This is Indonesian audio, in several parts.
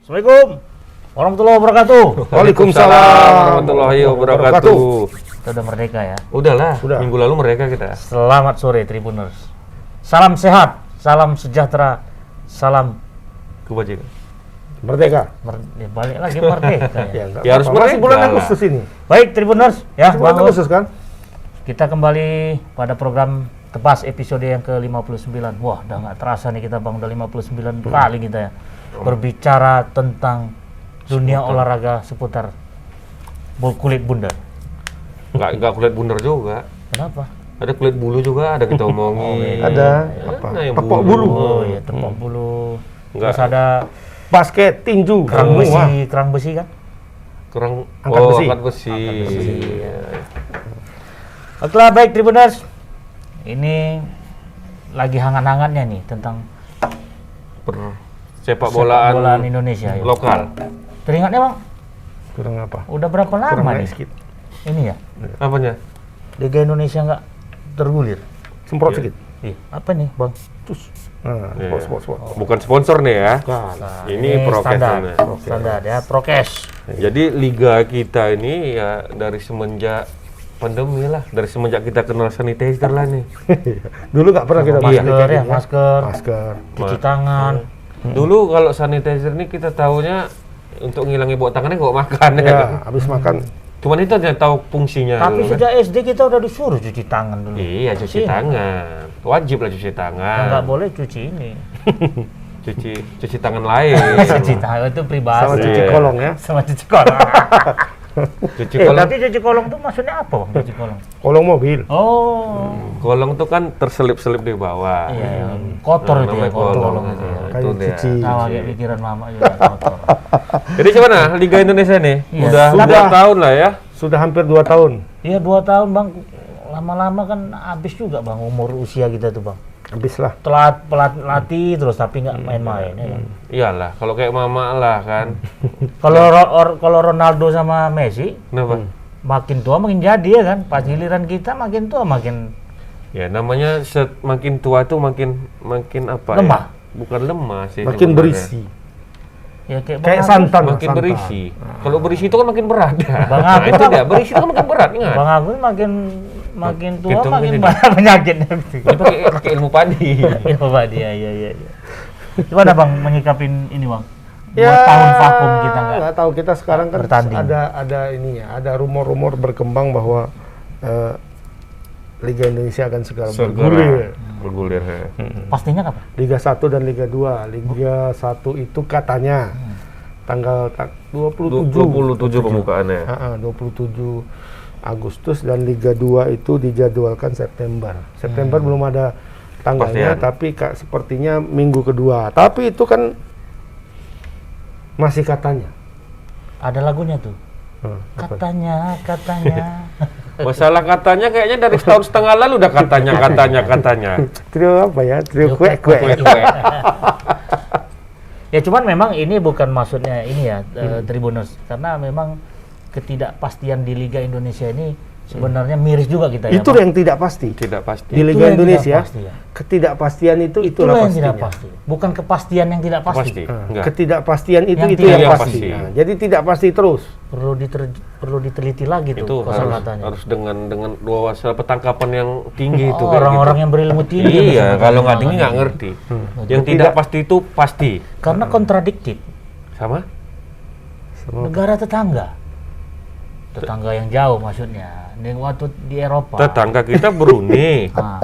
Assalamualaikum warahmatullahi wabarakatuh. Waalaikumsalam warahmatullahi wabarakatuh. Kita udah merdeka ya. Udahlah, Udah. minggu lalu merdeka kita. Selamat sore Tribuners. Salam sehat, salam sejahtera, salam Kebajikan. Merdeka. ya, balik lagi merdeka ya. enggak Ya, harus apa-apa. Masih merdeka bulan lah. Agustus ini. Baik Tribuners ya, Masih bulan Bang Agustus kan? kita kembali pada program Tepas episode yang ke-59. Wah, udah nggak terasa nih kita Bang, udah 59 kali kita ya berbicara tentang dunia olahraga seputar kulit bundar. Enggak kulit bundar juga. Kenapa? Ada kulit bulu juga, ada kita omongin. Ada apa? Nah, yang Tepok bulu. Oh iya, tepok bulu. Enggak. Terus ada Basket, tinju, kerang semua. besi, kerang besi kan? Kurang Angkat besi. angkat besi. Iya. Okelah, baik Tribuners. Ini lagi hangat-hangatnya nih tentang Sepak bolaan Indonesia ya. lokal. Teringatnya Bang, Kurang apa? udah berapa lama Kurang nih? naik sedikit. Ini ya, Apanya? Liga Indonesia nggak tergulir. Semprot Iya. sedikit. Apa nih Bang? Nah, Iya. sport. Bukan sponsor nih ya. Kan. Nah, Ini prokes standar, namanya. standar ya, prokes. Jadi liga kita ini ya dari semenjak pandemi lah, dari semenjak kita kenal sanitizer lah nih. Dulu nggak pernah kita Masker pakai ya, masker, Masker. cuci tangan. Dulu kalau sanitizer ini kita taunya untuk ngilangi bau tangannya nggak makan ya. Ya, habis makan. Cuman itu aja tahu fungsinya. Tapi dulu kan. sejak SD kita udah disuruh cuci tangan dulu. Iya, cuci Iya. tangan. Wajib lah cuci tangan. Nggak boleh cuci ini. cuci tangan lain. Cuci tangan itu pribadi. Sama cuci Iya. kolong ya. Sama cuci kolong. Cuci kolong. Tapi cuci kolong tuh maksudnya apa Bang? Cuci kolong? Kolong mobil. Oh. Kolong tuh kan terselip-selip di bawah. Iya, ya. Kotor Nah, itu ya, namanya kotor. kolong. Itu ya. Nah, Kayak itu dia. cuci. Sama kayak pikiran mama juga kotor. Jadi gimana Liga Indonesia nih? Iya. Udah Sudah. 2 tahun lah ya. Sudah hampir 2 tahun. Iya 2 tahun Bang. Lama-lama kan habis juga Bang umur usia kita tuh Bang. Habis lah. Telat latih terus tapi nggak main-main ya kan. Iyalah, kalau kayak mama lah kan. Kalau Ronaldo sama Messi Kenapa? makin tua makin jadi ya kan. Pas giliran kita makin tua makin Ya namanya makin tua tuh makin apa Lemah. ya? Bukan lemah sih. Makin sebenarnya. berisi. ya kayak Kayak Bang santan. Makin santan. berisi. Kalau berisi itu kan makin berat. Bang Nah, Agus itu apa? dia. Berisi itu kan makin berat, ingat. Bang Agus makin tua Gitu, makin gini. banyak penyakitnya. Ini pakai ilmu padi. Iya Pak dia, iya. Gimana Bang menyikapin ini Bang? Ya, 2 tahun vakum kita nggak tahu, kita sekarang kan bertanding. ada ininya, ada rumor-rumor berkembang bahwa Liga Indonesia akan segera bergulir. Bergulir. Ya. Pastinya kapan? Liga 1 dan Liga 2. Liga 1 itu katanya tanggal 27 27 pembukaannya. 27 Agustus, dan Liga 2 itu dijadwalkan September. September belum ada tanggalnya, Kepastian. tapi sepertinya minggu kedua. Tapi itu kan masih katanya. Ada lagunya tuh. Apa? Katanya. Masalah katanya kayaknya dari setahun setengah lalu udah katanya. Trio apa ya? Trio kue. Ya cuman memang ini bukan maksudnya ini ya Tribuners, karena memang ketidakpastian di Liga Indonesia ini sebenarnya miris juga kita ya. Itu Bang. yang tidak pasti. Tidak pasti. Di Itu Liga yang Indonesia, tidak pasti, ya. ketidakpastian itulah Itulah yang pastinya. tidak pasti. Bukan kepastian yang tidak pasti. Pasti. Enggak. Ketidakpastian itu Yang itu tidak yang pasti. pasti. Nah, jadi tidak pasti terus. Perlu diteliti lagi Itu tuh harus katanya. dengan dua wasal petangkapan yang tinggi itu kayak Orang-orang gitu. yang berilmu tinggi. Iya, biasanya kalau nggak kan. tinggi nggak ngerti. Yang Tidak- tidak pasti itu pasti. Karena kontradiktif. Sama? Negara tetangga yang jauh maksudnya. Waktu di Eropa. Tetangga kita Brunei, Nah,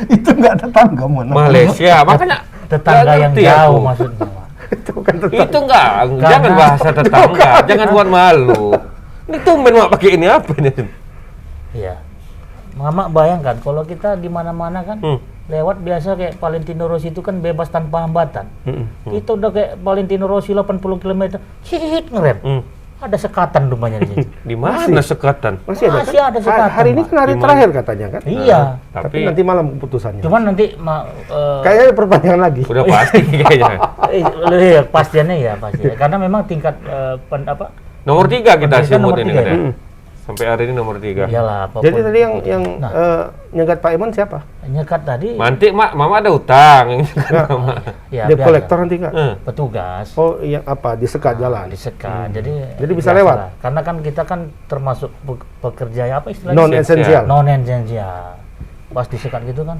Itu enggak tetangga, Malaysia, makanya tetangga nggak yang ngerti jauh aku. maksudnya. Pak. Itu bukan tetangga. Itu enggak, jangan bahasa tetangga, jangan buat malu. Ini tumben mak pakai ini apa ini? Iya. Mama bayangkan kalau kita di mana-mana kan lewat biasa kayak Valentino Rossi itu kan bebas tanpa hambatan. Kita udah kayak Valentino Rossi 80 km, hit ngerem. Ada sekatan rumahnya di situ. Di mana sekatan? Masih ada kan? Masih ada sekatan, Hari ini Pak. kan hari Di mana? terakhir katanya kan? Iya. Tapi nanti malam keputusannya. Cuman nanti Kayaknya perpanjangan lagi. Udah pasti kayaknya. iya, pastiannya ya pasti. Karena memang tingkat Nomor 3 kita pendidikan simut nomor ini 3 katanya. ya. Sampai hari ini nomor 3. Iyalah, apapun. Jadi tadi yang nyegat Pak Iman siapa? Nyekat tadi Mantik, Mak, Mama ada utang. ya, Debt biasa. collector nanti nggak? Petugas. Oh, yang apa? Disekat jalan. Disekat. Jadi bisa biasa lewat? lah. Karena kan kita kan termasuk pekerja apa istilahnya? Non esensial. Non esensial. Pas disekat gitu kan.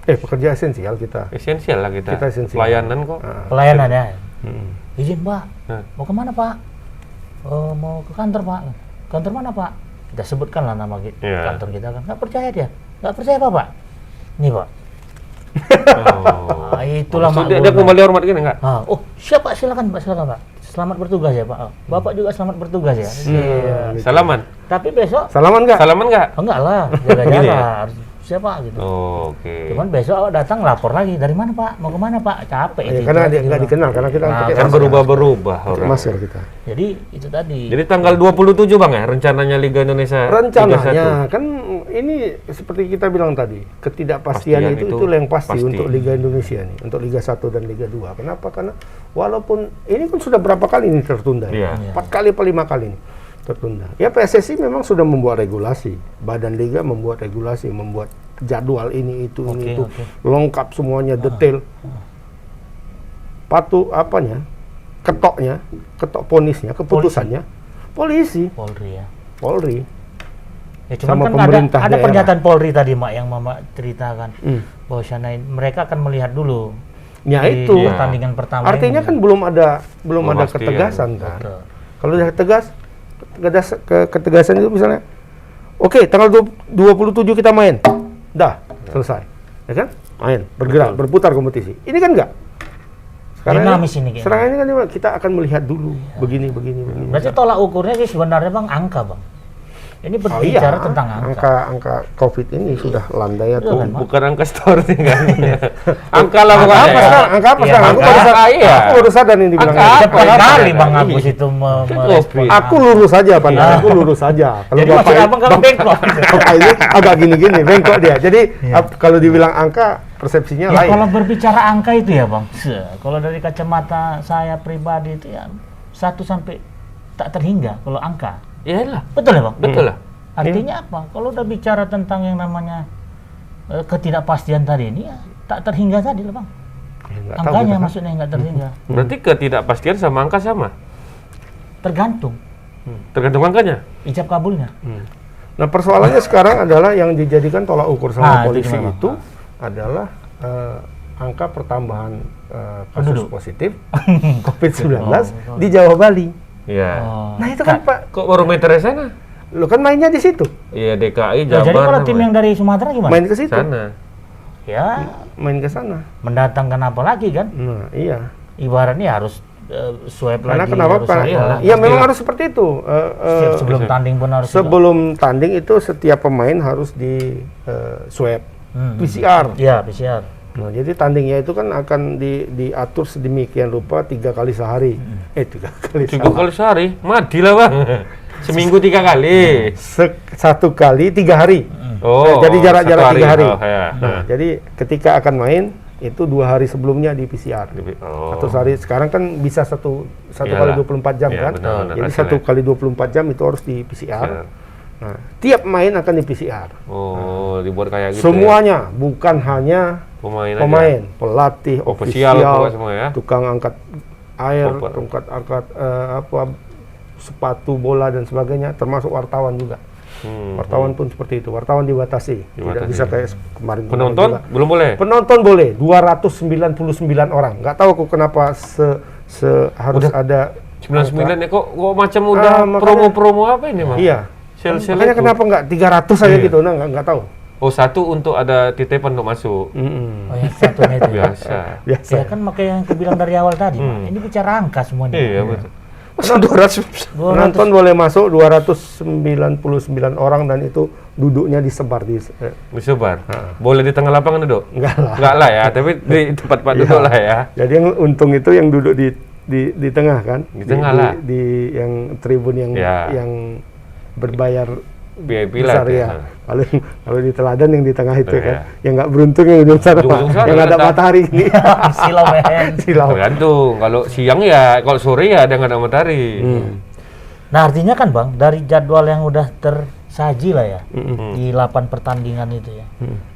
Pekerja esensial kita. Esensial lah kita. Kita esensial. Pelayanan kok. Pelayanan ya. Izin Pak. Nah. Mau kemana Pak? Oh, mau ke kantor Pak. Kantor mana Pak? Kita sebutkan lah nama Iya. kantor kita kan. Nggak percaya dia. Nggak percaya Pak. Nih Pak. Oh. Ah, itulah Maksud mak dia gua. kembali hormat gini enggak? Ah, oh, siap Pak, silakan Pak, silakan Pak. Selamat bertugas ya Pak. Oh, Bapak juga selamat bertugas ya. Iya. Salaman. Tapi besok Salaman nggak? Salaman enggak? oh, enggak lah, jaga Gini jarak. ya? Harus siapa gitu. Oh, oke. Cuman besok awak datang lapor lagi. Dari mana Pak? Mau kemana Pak? Capek Ya, itu. karena itu, dia nggak gitu. dikenal karena kita Nah, pakai Kan masker. berubah-berubah Pakai orang. masker kita. Jadi itu tadi. Jadi tanggal 27 Bang ya rencananya Liga Indonesia Rencananya 31. kan ini seperti kita bilang tadi, ketidakpastian Pastian itu itu yang pasti pasti. untuk Liga Indonesia nih, untuk Liga 1 dan Liga 2. Kenapa? Karena walaupun ini kan sudah berapa kali ini tertunda, Iya. 4 kali atau 5 kali ini tertunda. Ya PSSI memang sudah membuat regulasi, Badan Liga membuat regulasi, membuat jadwal ini itu lengkap semuanya detail. Patuh apanya? Ketok ponisnya, keputusannya polisi, Polri ya. Polri. Ya cuman Sama kan pemerintah ada daerah. pernyataan Polri tadi Mak yang Mama ceritakan. Bahwasanya mereka akan melihat dulu Ya di itu. pertandingan pertama Artinya ini. kan belum ada Pemastian. ketegasan kan. Betul. Kalau udah ketegasan itu misalnya, oke, tanggal 27 kita main, dah selesai, ya kan? Main, bergerak, berputar kompetisi. Ini kan enggak. Dinamis ini kayaknya. Sekarang ini kan kita akan melihat dulu, begini. Berarti tolak ukurnya sih sebenarnya Bang angka Bang. Ini berbicara tentang angka. Angka COVID ini sudah landai atau Bukan angka store kan. Angka lah pokoknya. apa sekarang? Angka apa Iya, sekarang? iya. Aku baru sadar ini dibilang. Angka Angka. apa? Setiap kali Iya. Bang Agus itu merespon. Aku lurus saja, pandangan aku lurus saja. Kalau Jadi maksud Abang kalau bengkok gitu. Bapak ini agak gini-gini, bengkok dia. Jadi kalau dibilang angka, persepsinya Ya lain. kalau berbicara angka itu ya Bang, kalau dari kacamata saya pribadi itu ya 1 sampai tak terhingga kalau angka. Iyalah. Betul ya Bang? Betul lah. Artinya apa? Kalau udah bicara tentang yang namanya ketidakpastian tadi ini ya tak terhingga tadi lah Bang. Ya, nggak tahu Angkanya kita kan. maksudnya nggak terhingga. Berarti ketidakpastian sama angka sama. Tergantung Tergantung angkanya. ijab kabulnya. Nah, persoalannya sekarang adalah yang dijadikan tolak ukur sama Itu polisi gimana? itu adalah angka pertambahan kasus Penduduk. positif COVID-19 di Jawa Bali. Iya. Oh. Nah, itu kan Pak, Kok barometernya sana? lo kan mainnya di situ. Iya DKI, Nah, Jabar. jadi kalau tim namanya. yang dari Sumatera gimana? Main ke situ. sana. Ya Main ke sana. mendatangkan apa lagi kan? Nah, iya. Ibaratnya harus swab Karena lagi. kenapa harus Pak? iyalah. Iya, memang harus seperti itu. Sebelum tanding pun harus Sebelum tanding itu setiap pemain harus di swab PCR. Iya, PCR. Nah, jadi tandingnya itu kan akan diatur sedemikian rupa 3 kali sehari. 3 kali 3 sehari. kali sehari, mati lah Bang. Seminggu 3 kali. 1 kali 3 hari. Oh. Jadi jarak-jarak 1 3 hari. Oh, ya. Nah, jadi ketika akan main itu 2 hari sebelumnya di PCR. Oh. Atau sehari sekarang kan bisa satu kali Iyalah. 24 jam Iya, kan. benar, Jadi hasilnya. 1 kali 24 jam itu harus di PCR. Iya. Nah, tiap main akan di PCR. Oh, dibuat kayak gitu. Semuanya, bukan hanya Pemain pemain, pelatih, Ofisial, ofisial, pokoknya semua ya. tukang angkat air, Popper. tukang angkat sepatu bola dan sebagainya, termasuk wartawan juga. Wartawan pun seperti itu. Wartawan dibatasi, tidak bisa kayak kemarin. Penonton juga. belum boleh. Penonton boleh 299 orang. Nggak tahu aku kenapa harus ada 99 ya kok macam udah makanya- promo-promo apa ini, Bang? Iya. Sel-sel Makanya itu. kenapa nggak 300 aja Iya. gitu? Nah, nggak tahu. Oh, 1 untuk ada titipan untuk masuk. Oh, yang satunya itu. Biasa. Biasa. Ya kan makanya yang aku bilang dari awal tadi, Pak. Ini bicara angka semuanya. Iya, betul. Masa 200 penonton boleh masuk 299 orang dan itu duduknya disebar di Disebar. Boleh di tengah lapangan duduk? enggak lah. Enggak lah ya, tapi di tempat-tempat Iya. duduk lah ya. Jadi yang untung itu yang duduk di tengah kan? Di tengah lah. Di yang tribun yang Ya. yang berbayar VIP lah. besar itu. ya. Kalau di teladan yang di tengah itu Oh, kan. iya. Yang nggak beruntung yang ujung sana, Ujung Pak. sana, Yang ada ada. matahari ini. Silau men. Silau. Tergantung. Kalau siang ya, kalau sore ya ada nggak ada matahari. Nah artinya kan Bang, dari jadwal yang udah tersaji lah ya, di 8 pertandingan itu ya,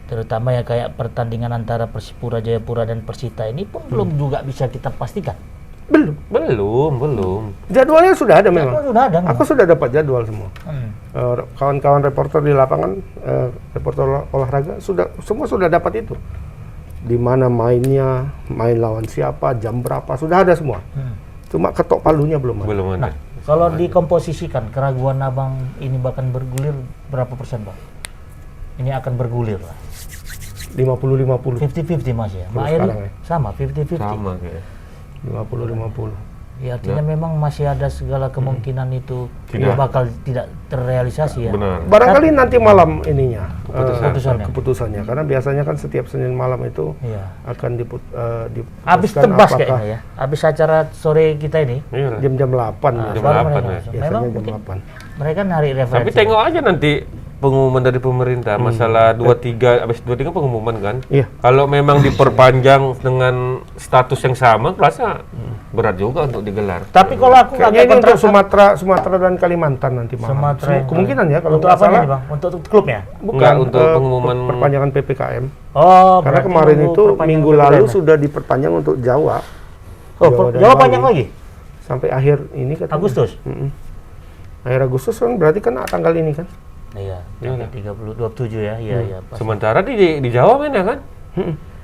terutama ya kayak pertandingan antara Persipura Jayapura dan Persita ini pun belum juga bisa kita pastikan. Belum. Jadwalnya sudah ada memang. Jadwal sudah ada. Aku sudah dapat jadwal semua. Kawan-kawan reporter di lapangan, reporter olahraga semua sudah dapat itu. Di mana mainnya, main lawan siapa, jam berapa, sudah ada semua. Cuma ketok palunya belum ada. Belum ada. Nah, kalau dikomposisikan keraguan Abang ini bahkan bergulir berapa persen Bang? Ini akan bergulir lah. 50-50. 50-50 Mas ya. Mbak Eri sekarang ya. sama 50-50. Sama kayak. 50-50. Ya artinya memang masih ada segala kemungkinan itu Tidak. bakal tidak terrealisasi ya. Benar. Barangkali nanti malam ininya Keputusannya. karena biasanya kan setiap Senin malam itu Iya. akan Habis diputuskan tebas apakah kayaknya ya. Habis acara sore kita ini. Iya. jam-jam 8 ya. Jam baru 8 mereka ya. masuk. Biasanya Memang jam mungkin 8. mereka narik referensi. Tapi tengok aja nanti pengumuman dari pemerintah masalah 23 habis 23 pengumuman kan. Iya. Kalau memang diperpanjang dengan status yang sama, rasa berat juga untuk digelar. Tapi kalau aku Kayaknya agak ini untuk kontra Sumatera dan Kalimantan nanti malam. Sumatera. Kemungkinan ya kalau untuk nggak apa salah. nih Bang? Untuk klubnya? Bukan Nggak, untuk pengumuman perpanjangan PPKM. Oh, Karena berarti kemarin nunggu itu perpanjangan minggu PPKM lalu ya? sudah diperpanjang untuk Jawa. Oh, dan Jawa Bali. panjang lagi? Sampai akhir ini katanya. Agustus? Akhir Agustus kan berarti kan tanggal ini kan. Iya, 27 ya. Iya, pas. sementara di Jawa mana kan?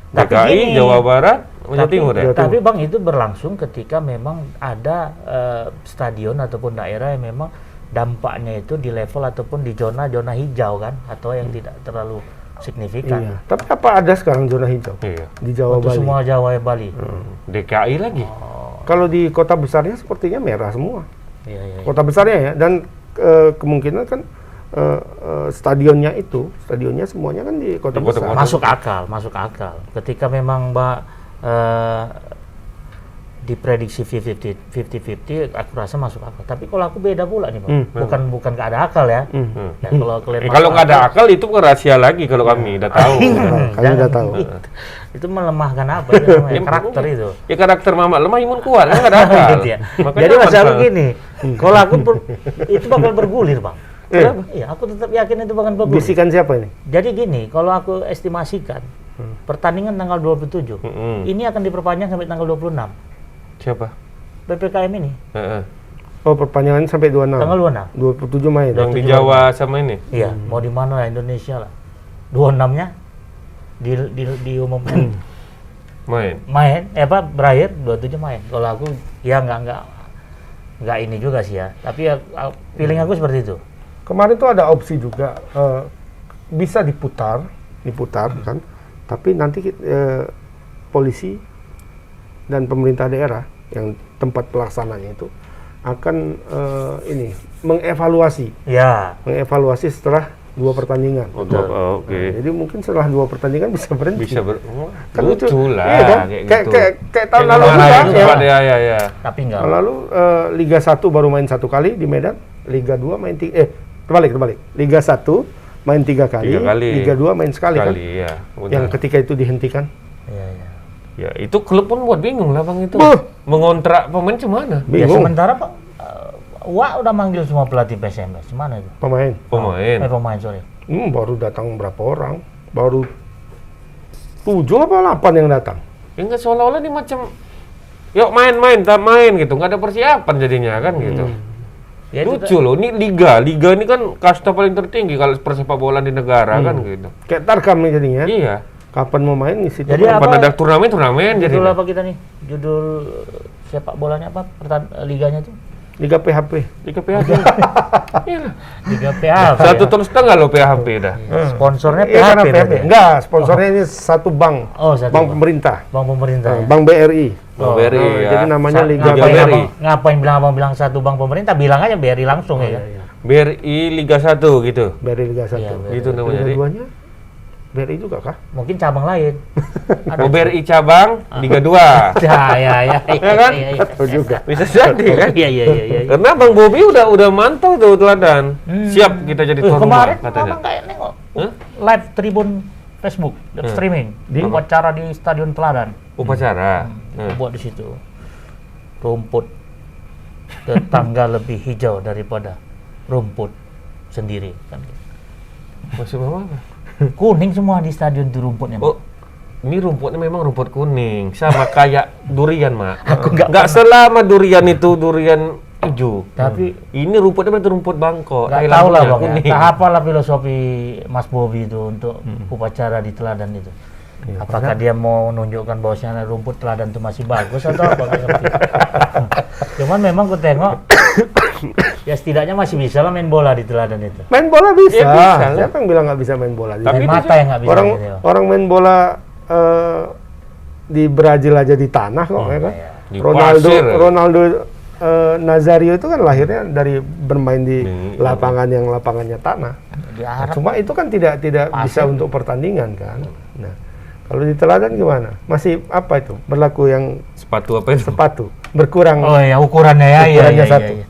Tapi DKI, gini, Jawa Barat, Jawa Timur ya. Tapi Bang itu berlangsung ketika memang ada stadion ataupun daerah yang memang dampaknya itu di level ataupun di zona hijau kan, atau yang tidak terlalu signifikan. Iya. Tapi apa ada sekarang zona hijau Iya. di Jawa Untuk Bali? semua Jawa ya Bali. DKI lagi. Kalau di kota besarnya sepertinya merah semua. Iya. Kota besarnya ya, dan kemungkinan kan stadionnya semuanya kan di kota Di kota- besar. Masuk akal. Ketika memang Mbak diprediksi 50-50, aku rasa masuk akal. Tapi kalau aku beda pula nih Bang. Bukan nggak ada akal ya. Ya, kalau kalian Kalau masuk nggak ada akal, akal itu bukan rahasia lagi kalau kami udah tahu. Kami udah tahu. itu melemahkan apa itu namanya karakter itu. Ya karakter mama lemah imun kuat kan nggak ada akal. Gitu ya. Makanya Jadi masalah masalah. begini, kalau aku itu bakal bergulir Bang. Kenapa? Iya, aku tetap yakin itu bakal bergulir. Bisikan siapa ini? Jadi gini, kalau aku estimasikan pertandingan tanggal 27, ini akan diperpanjang sampai tanggal 26. Siapa? PPKM ini Oh, perpanjangan sampai 26. tanggal 27 26. Mei. Yang di Jawa sama ini. Iya, mau di mana lah Indonesia lah. 26-nya diumumkan Main. berakhir 27 main. Kalau aku ya nggak ini juga sih ya. Tapi ya feeling aku seperti itu. Kemarin tuh ada opsi juga bisa diputar kan. Tapi nanti polisi dan pemerintah daerah yang tempat pelaksananya itu akan mengevaluasi setelah 2 pertandingan. Oke. Nah, jadi mungkin setelah 2 pertandingan bisa berhenti. Kan lucu. lucu lah. Iya kan? Kayak gitu. Kayak tahun lalu kemarin juga. juga, ya. Tapi nggak. Tahun lalu Liga 1 baru main 1 kali di Medan, Liga 2 main terbalik. Liga 1 main 3 kali, Liga 2 main sekali kan. Iya. Yang ketika itu dihentikan. Iya. Ya itu klub pun buat bingung lah Bang itu. Buh. Mengontrak pemain cemana? Ya Bingung. sementara Pak Wak udah manggil semua pelatih PSMS. Mana itu? Pemain. Pemain, sorry. Baru datang berapa orang? Baru 7 apa 8 yang datang. Ya nggak seolah-olah ini macam yuk main gitu, nggak ada persiapan jadinya kan gitu. Ya, itu Lucu loh, ini liga ini kan kasta paling tertinggi kalau persepak bola di negara kan gitu. Kayak Tarkam nih jadinya. Iya. Kapan mau main di situ? Jadi Kapan apa? ada turnamen Judul jadinya. apa kita nih? Judul sepak bolanya apa? Liganya tuh? Liga PHP. Liga PHP. Iya. Liga PHP. 1,5 tahun loh PHP dah. Sponsornya Iya, karena PHP. PHP. berarti ya? Enggak, sponsornya ini satu bank. Oh, satu bank bank. pemerintah. Bank pemerintah. Ya? Bank BRI. Bang Beri ya. Jadi namanya Liga Liga Ngapain BRI. ngapain bilang abang bilang satu bank pemerintah? Bilang aja BRI langsung ya. BRI Liga 1 gitu. BRI Liga 1. Iya, BRI. Gitu namanya. Liga 2-nya BRI juga kah? Mungkin cabang lain. Oh, BRI cabang Liga 2. Ya kan? Atau juga. Bisa jadi kan? Iya. Karena Bang Bobi udah mantau tuh teladan. Siap kita jadi tuan rumah Kemarin katanya. abang kayak nengok Hah? live Tribun Facebook, live streaming di upacara di Stadion Teladan. Upacara. Buat di situ rumput tetangga lebih hijau daripada rumput sendiri kan. Masih apa? Kuning semua di stadion itu rumputnya. Oh, ini rumputnya memang rumput kuning, sama kayak durian, Mak. Aku nggak selama durian itu durian hijau. Tapi Ini rumputnya betul rumput Bangkok. nggak tahu lah bang, ya. Tak apalah filosofi Mas Bobi itu untuk upacara di teladan itu. Apakah dia mau menunjukkan bahwasanya rumput teladan itu masih bagus atau apa? Cuman memang ku tengok, ya setidaknya masih bisa lah main bola di teladan itu. Main bola bisa. Ya, bisa. Siapa yang bilang nggak bisa main bola? Tapi Main itu mata yang nggak bisa. orang gitu, ya. orang main bola di Brazil aja di tanah kok, ya kan? iya. Di Ronaldo pasir. Ronaldo Nazario itu kan lahirnya dari bermain di lapangannya tanah. Di Nah, Arab cuma itu kan tidak bisa Pasir. untuk pertandingan kan. Nah, kalau di teladan gimana? Masih apa itu? Berlaku yang Sepatu apa itu? sepatu berkurang. Oh ya ukurannya ya, Ukurannya iya, satu. iya.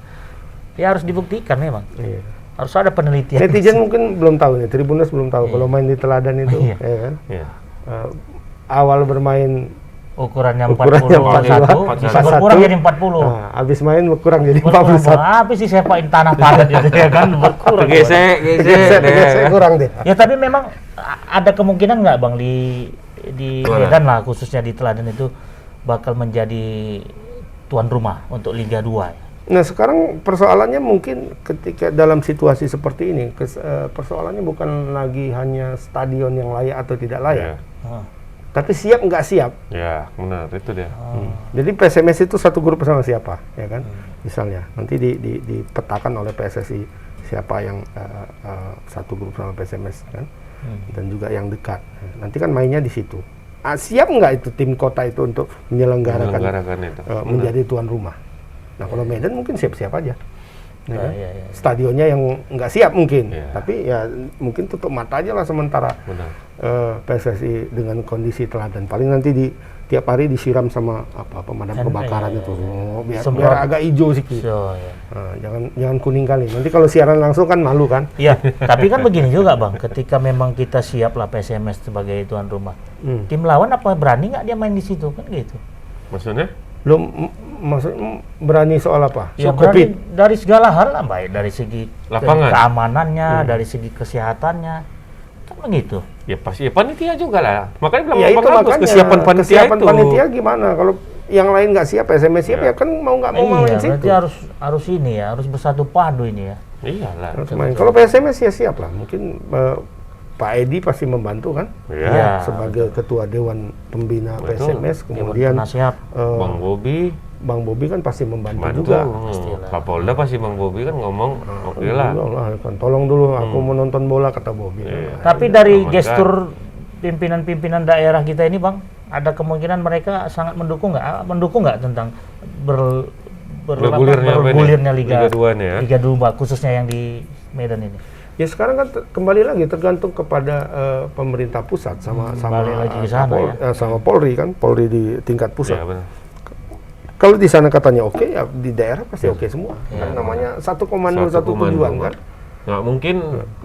Ya harus dibuktikan memang. Iya. Harus ada penelitian. Netizen mungkin belum tahu nih, Tribuners belum tahu kalau main di teladan itu, Iya. ya kan? Iya. Awal bermain Ukurannya 40, Ukurannya 41, bisa 41. berkurang jadi 40. habis main berkurang jadi Berkurang, 41. apa sih sepain tanah padat gitu ya kan berkurang. Gesek Gesek kurang deh. Ya tapi memang ada kemungkinan nggak bang di Medan lah khususnya di Teladan itu bakal menjadi tuan rumah untuk Liga 2. Nah sekarang persoalannya mungkin ketika dalam situasi seperti ini, persoalannya bukan lagi hanya stadion yang layak atau tidak layak, tapi siap nggak siap. Ya, benar itu dia. Jadi PSMS itu satu grup sama siapa, ya kan? Misalnya nanti dipetakan oleh PSSI siapa yang satu grup sama PSMS kan, dan juga yang dekat. Nanti kan mainnya di situ. Siap nggak itu tim kota itu untuk menyelenggarakan itu. menjadi tuan rumah? Nah kalau Medan mungkin siap-siap aja. Ya kan? Iya. Stadionnya yang nggak siap mungkin, Iya. tapi ya mungkin tutup mata aja lah sementara. Benar. PSSI dengan kondisi teladan paling nanti tiap hari disiram sama pemadam kebakaran itu biar agak hijau sih. So, ya. Jangan kuning kali. Nanti kalau siaran langsung kan malu kan. Iya, tapi kan begini juga bang, ketika memang kita siap lah PSMS sebagai tuan rumah, tim lawan apa berani nggak dia main di situ kan gitu? Maksudnya? Belum maksud berani soal apa? Ya Soal berani COVID. dari segala hal lah, baik dari segi Lapangan. keamanannya, dari segi kesehatannya, kan begitu. Ya pasti ya panitia juga lah. Makanya bilang Ya itu bagus makanya kesiapan panitia kesiapan itu. panitia gimana? Kalau yang lain nggak siap, SMS siap ya kan mau nggak mau main Iya, situ. berarti harus ini ya, harus bersatu padu ini ya. Iyalah. Harus main. Kalau PSMS ya siap lah. Mungkin Pak Edi pasti membantu kan, Ya. sebagai ketua Dewan Pembina Betul. PSMS. Dewan Kemudian Penasihat. Bang Bobi kan pasti membantu bantu. juga. Pastilah. Kapolda pasti Bang Bobi kan ngomong oke lah. Kan, tolong dulu aku mau nonton bola kata Bobi. Iya. Tapi dari Aman, gestur pimpinan-pimpinan daerah kita ini bang, ada kemungkinan mereka sangat mendukung nggak tentang bergulirnya Liga 2 nih ya. Liga 2 khususnya yang di Medan ini. Ya sekarang kan kembali lagi tergantung kepada pemerintah pusat sama balik lagi ke sana, sama Polri kan, Polri di tingkat pusat. Ya, benar. Kalau di sana katanya oke, ya di daerah pasti oke semua. Kan namanya satu komando satu tujuan kan. Nggak mungkin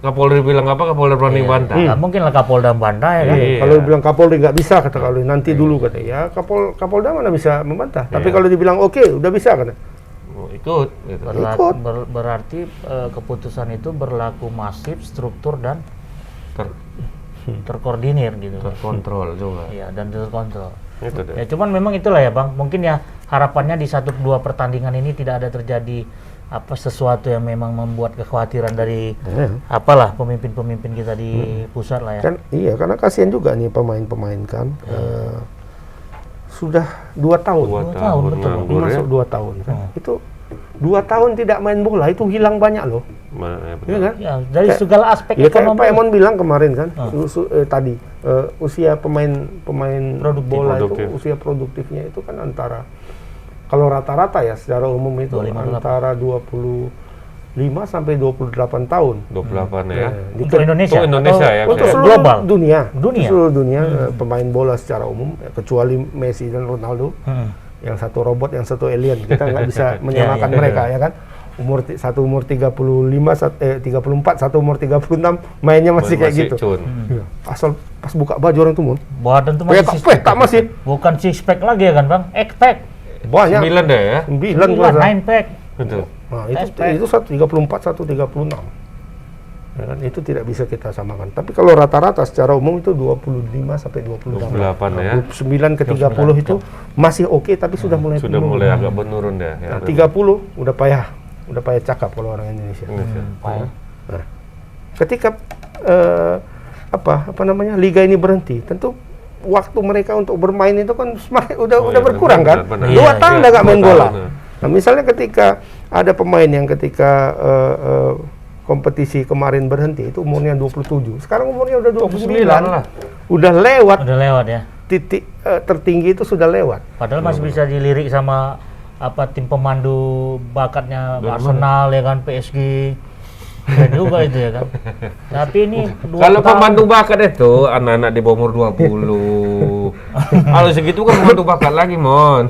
Kapolri bilang apa, Kapolri berani bantah. Nggak mungkin lah Kapolda bantah ya kan. Iya. Kalau bilang Kapolri nggak bisa kata Kapolri nanti dulu kata ya Kapolda mana bisa membantah. Tapi kalau dibilang oke udah bisa kata. Oh, ikut gitu. Berarti keputusan itu berlaku masif, struktur dan terkoordinir gitu. Terkontrol juga. Iya, dan terkontrol. Itu deh. Ya cuman memang itulah ya bang, mungkin ya harapannya di 1-2 pertandingan ini tidak ada terjadi sesuatu yang memang membuat kekhawatiran dari apalah pemimpin-pemimpin kita di pusat lah ya. Kan iya karena kasihan juga nih pemain-pemain kan. Sudah 2 tahun. 2 tahun betul. nganggur ya. Masuk 2 tahun kan. Itu 2 tahun tidak main bola itu hilang banyak loh. Iya kan? Ya, dari segala aspek Ya kayak ekonomi. Pak Emon bilang kemarin kan, tadi usia pemain bola Produktif. itu usia produktifnya itu kan antara kalau rata-rata ya secara umum itu 25. antara 25 sampai 28 tahun. 28 ya. Untuk Indonesia. Untuk Indonesia atau ya. Untuk kayak- seluruh global. dunia. Dunia. Seluruh dunia pemain bola secara umum kecuali Messi dan Ronaldo. Yang satu robot, yang satu alien. Kita nggak bisa menyamakan mereka ya kan. Satu umur 34, satu umur 36 mainnya masih kayak gitu. cun. Iya. Asal pas buka baju orang tuh Badan tuh masih petak masih bukan six pack lagi ya kan bang, 8 pack, banyak. 9 deh ya. 9 gua rasa. 9 pack. Betul. Nah, itu 134, 136. Ya kan, itu tidak bisa kita samakan. Tapi kalau rata-rata secara umum itu 25 sampai 28. 28 ya. 29 ke 30 itu masih oke, tapi sudah mulai Sudah menurun. mulai agak menurun ya. Nah, 30 udah payah cakap kalau orang Indonesia. Nah, ketika apa namanya liga ini berhenti, tentu waktu mereka untuk bermain itu kan udah berkurang kan. Benar. 2 tahun udah nggak main bola. Benar. Nah, misalnya ketika ada pemain yang ketika kompetisi kemarin berhenti itu umurnya 27. Sekarang umurnya udah 29 lah. Udah lewat Udah lewat ya. titik tertinggi itu sudah lewat. Padahal masih bisa dilirik sama tim pemandu bakatnya Arsenal ya kan, PSG. Keren juga itu ya kan. Tapi ini Kalau pemandu bakat itu anak-anak di bawah umur 20. Kalau segitu kan pemandu bakat lagi, Mon.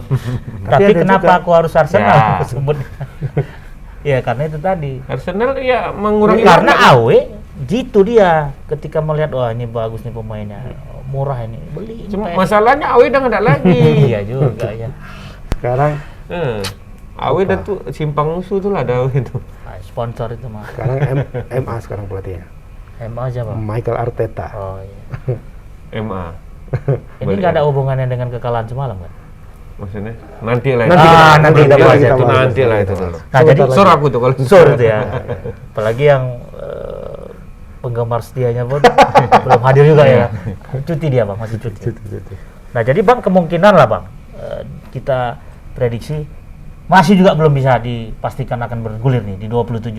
Tapi ada kenapa juga. aku harus Arsenal Ya. aku sebut? Ya karena itu tadi. Arsenal ya mengurangi Karena bakat. AW gitu dia ketika melihat wah ini bagus nih pemainnya, murah ini, beli. Cuma Ini masalahnya Awe udah nggak ada lagi. iya juga ya. Sekarang Awe udah tuh simpang musuh tuh lah ada Awe itu. Ah, sponsor itu mah. sekarang MA sekarang pelatihnya. Emang aja bang. Michael Arteta. Oh iya. MA. Ini nggak ada hubungannya dengan kekalahan semalam kan? Maksudnya nanti lah. Nanti kita- nanti kita bahas kita itu. bahas. Nanti lah itu dulu. Nah jadi Sor aku tuh kalau sur itu ya. Apalagi yang penggemar setianya pun belum hadir juga ya. Cuti dia bang, masih cuti. Nah jadi bang kemungkinan lah bang kita prediksi masih juga belum bisa dipastikan akan bergulir nih di 27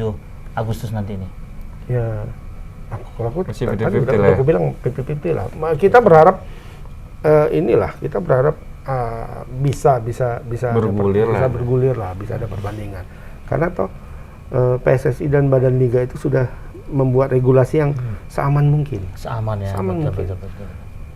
Agustus nanti ini. Ya, kalau aku Masih tadi 50-50 udah lah ya. aku bilang 50-50 lah. Kita berharap kita berharap bisa Bergulir lah. bisa bergulir lah, bisa ada perbandingan. Karena toh PSSI dan Badan Liga itu sudah membuat regulasi yang seaman mungkin. Seaman ya. Seaman mungkin. betul.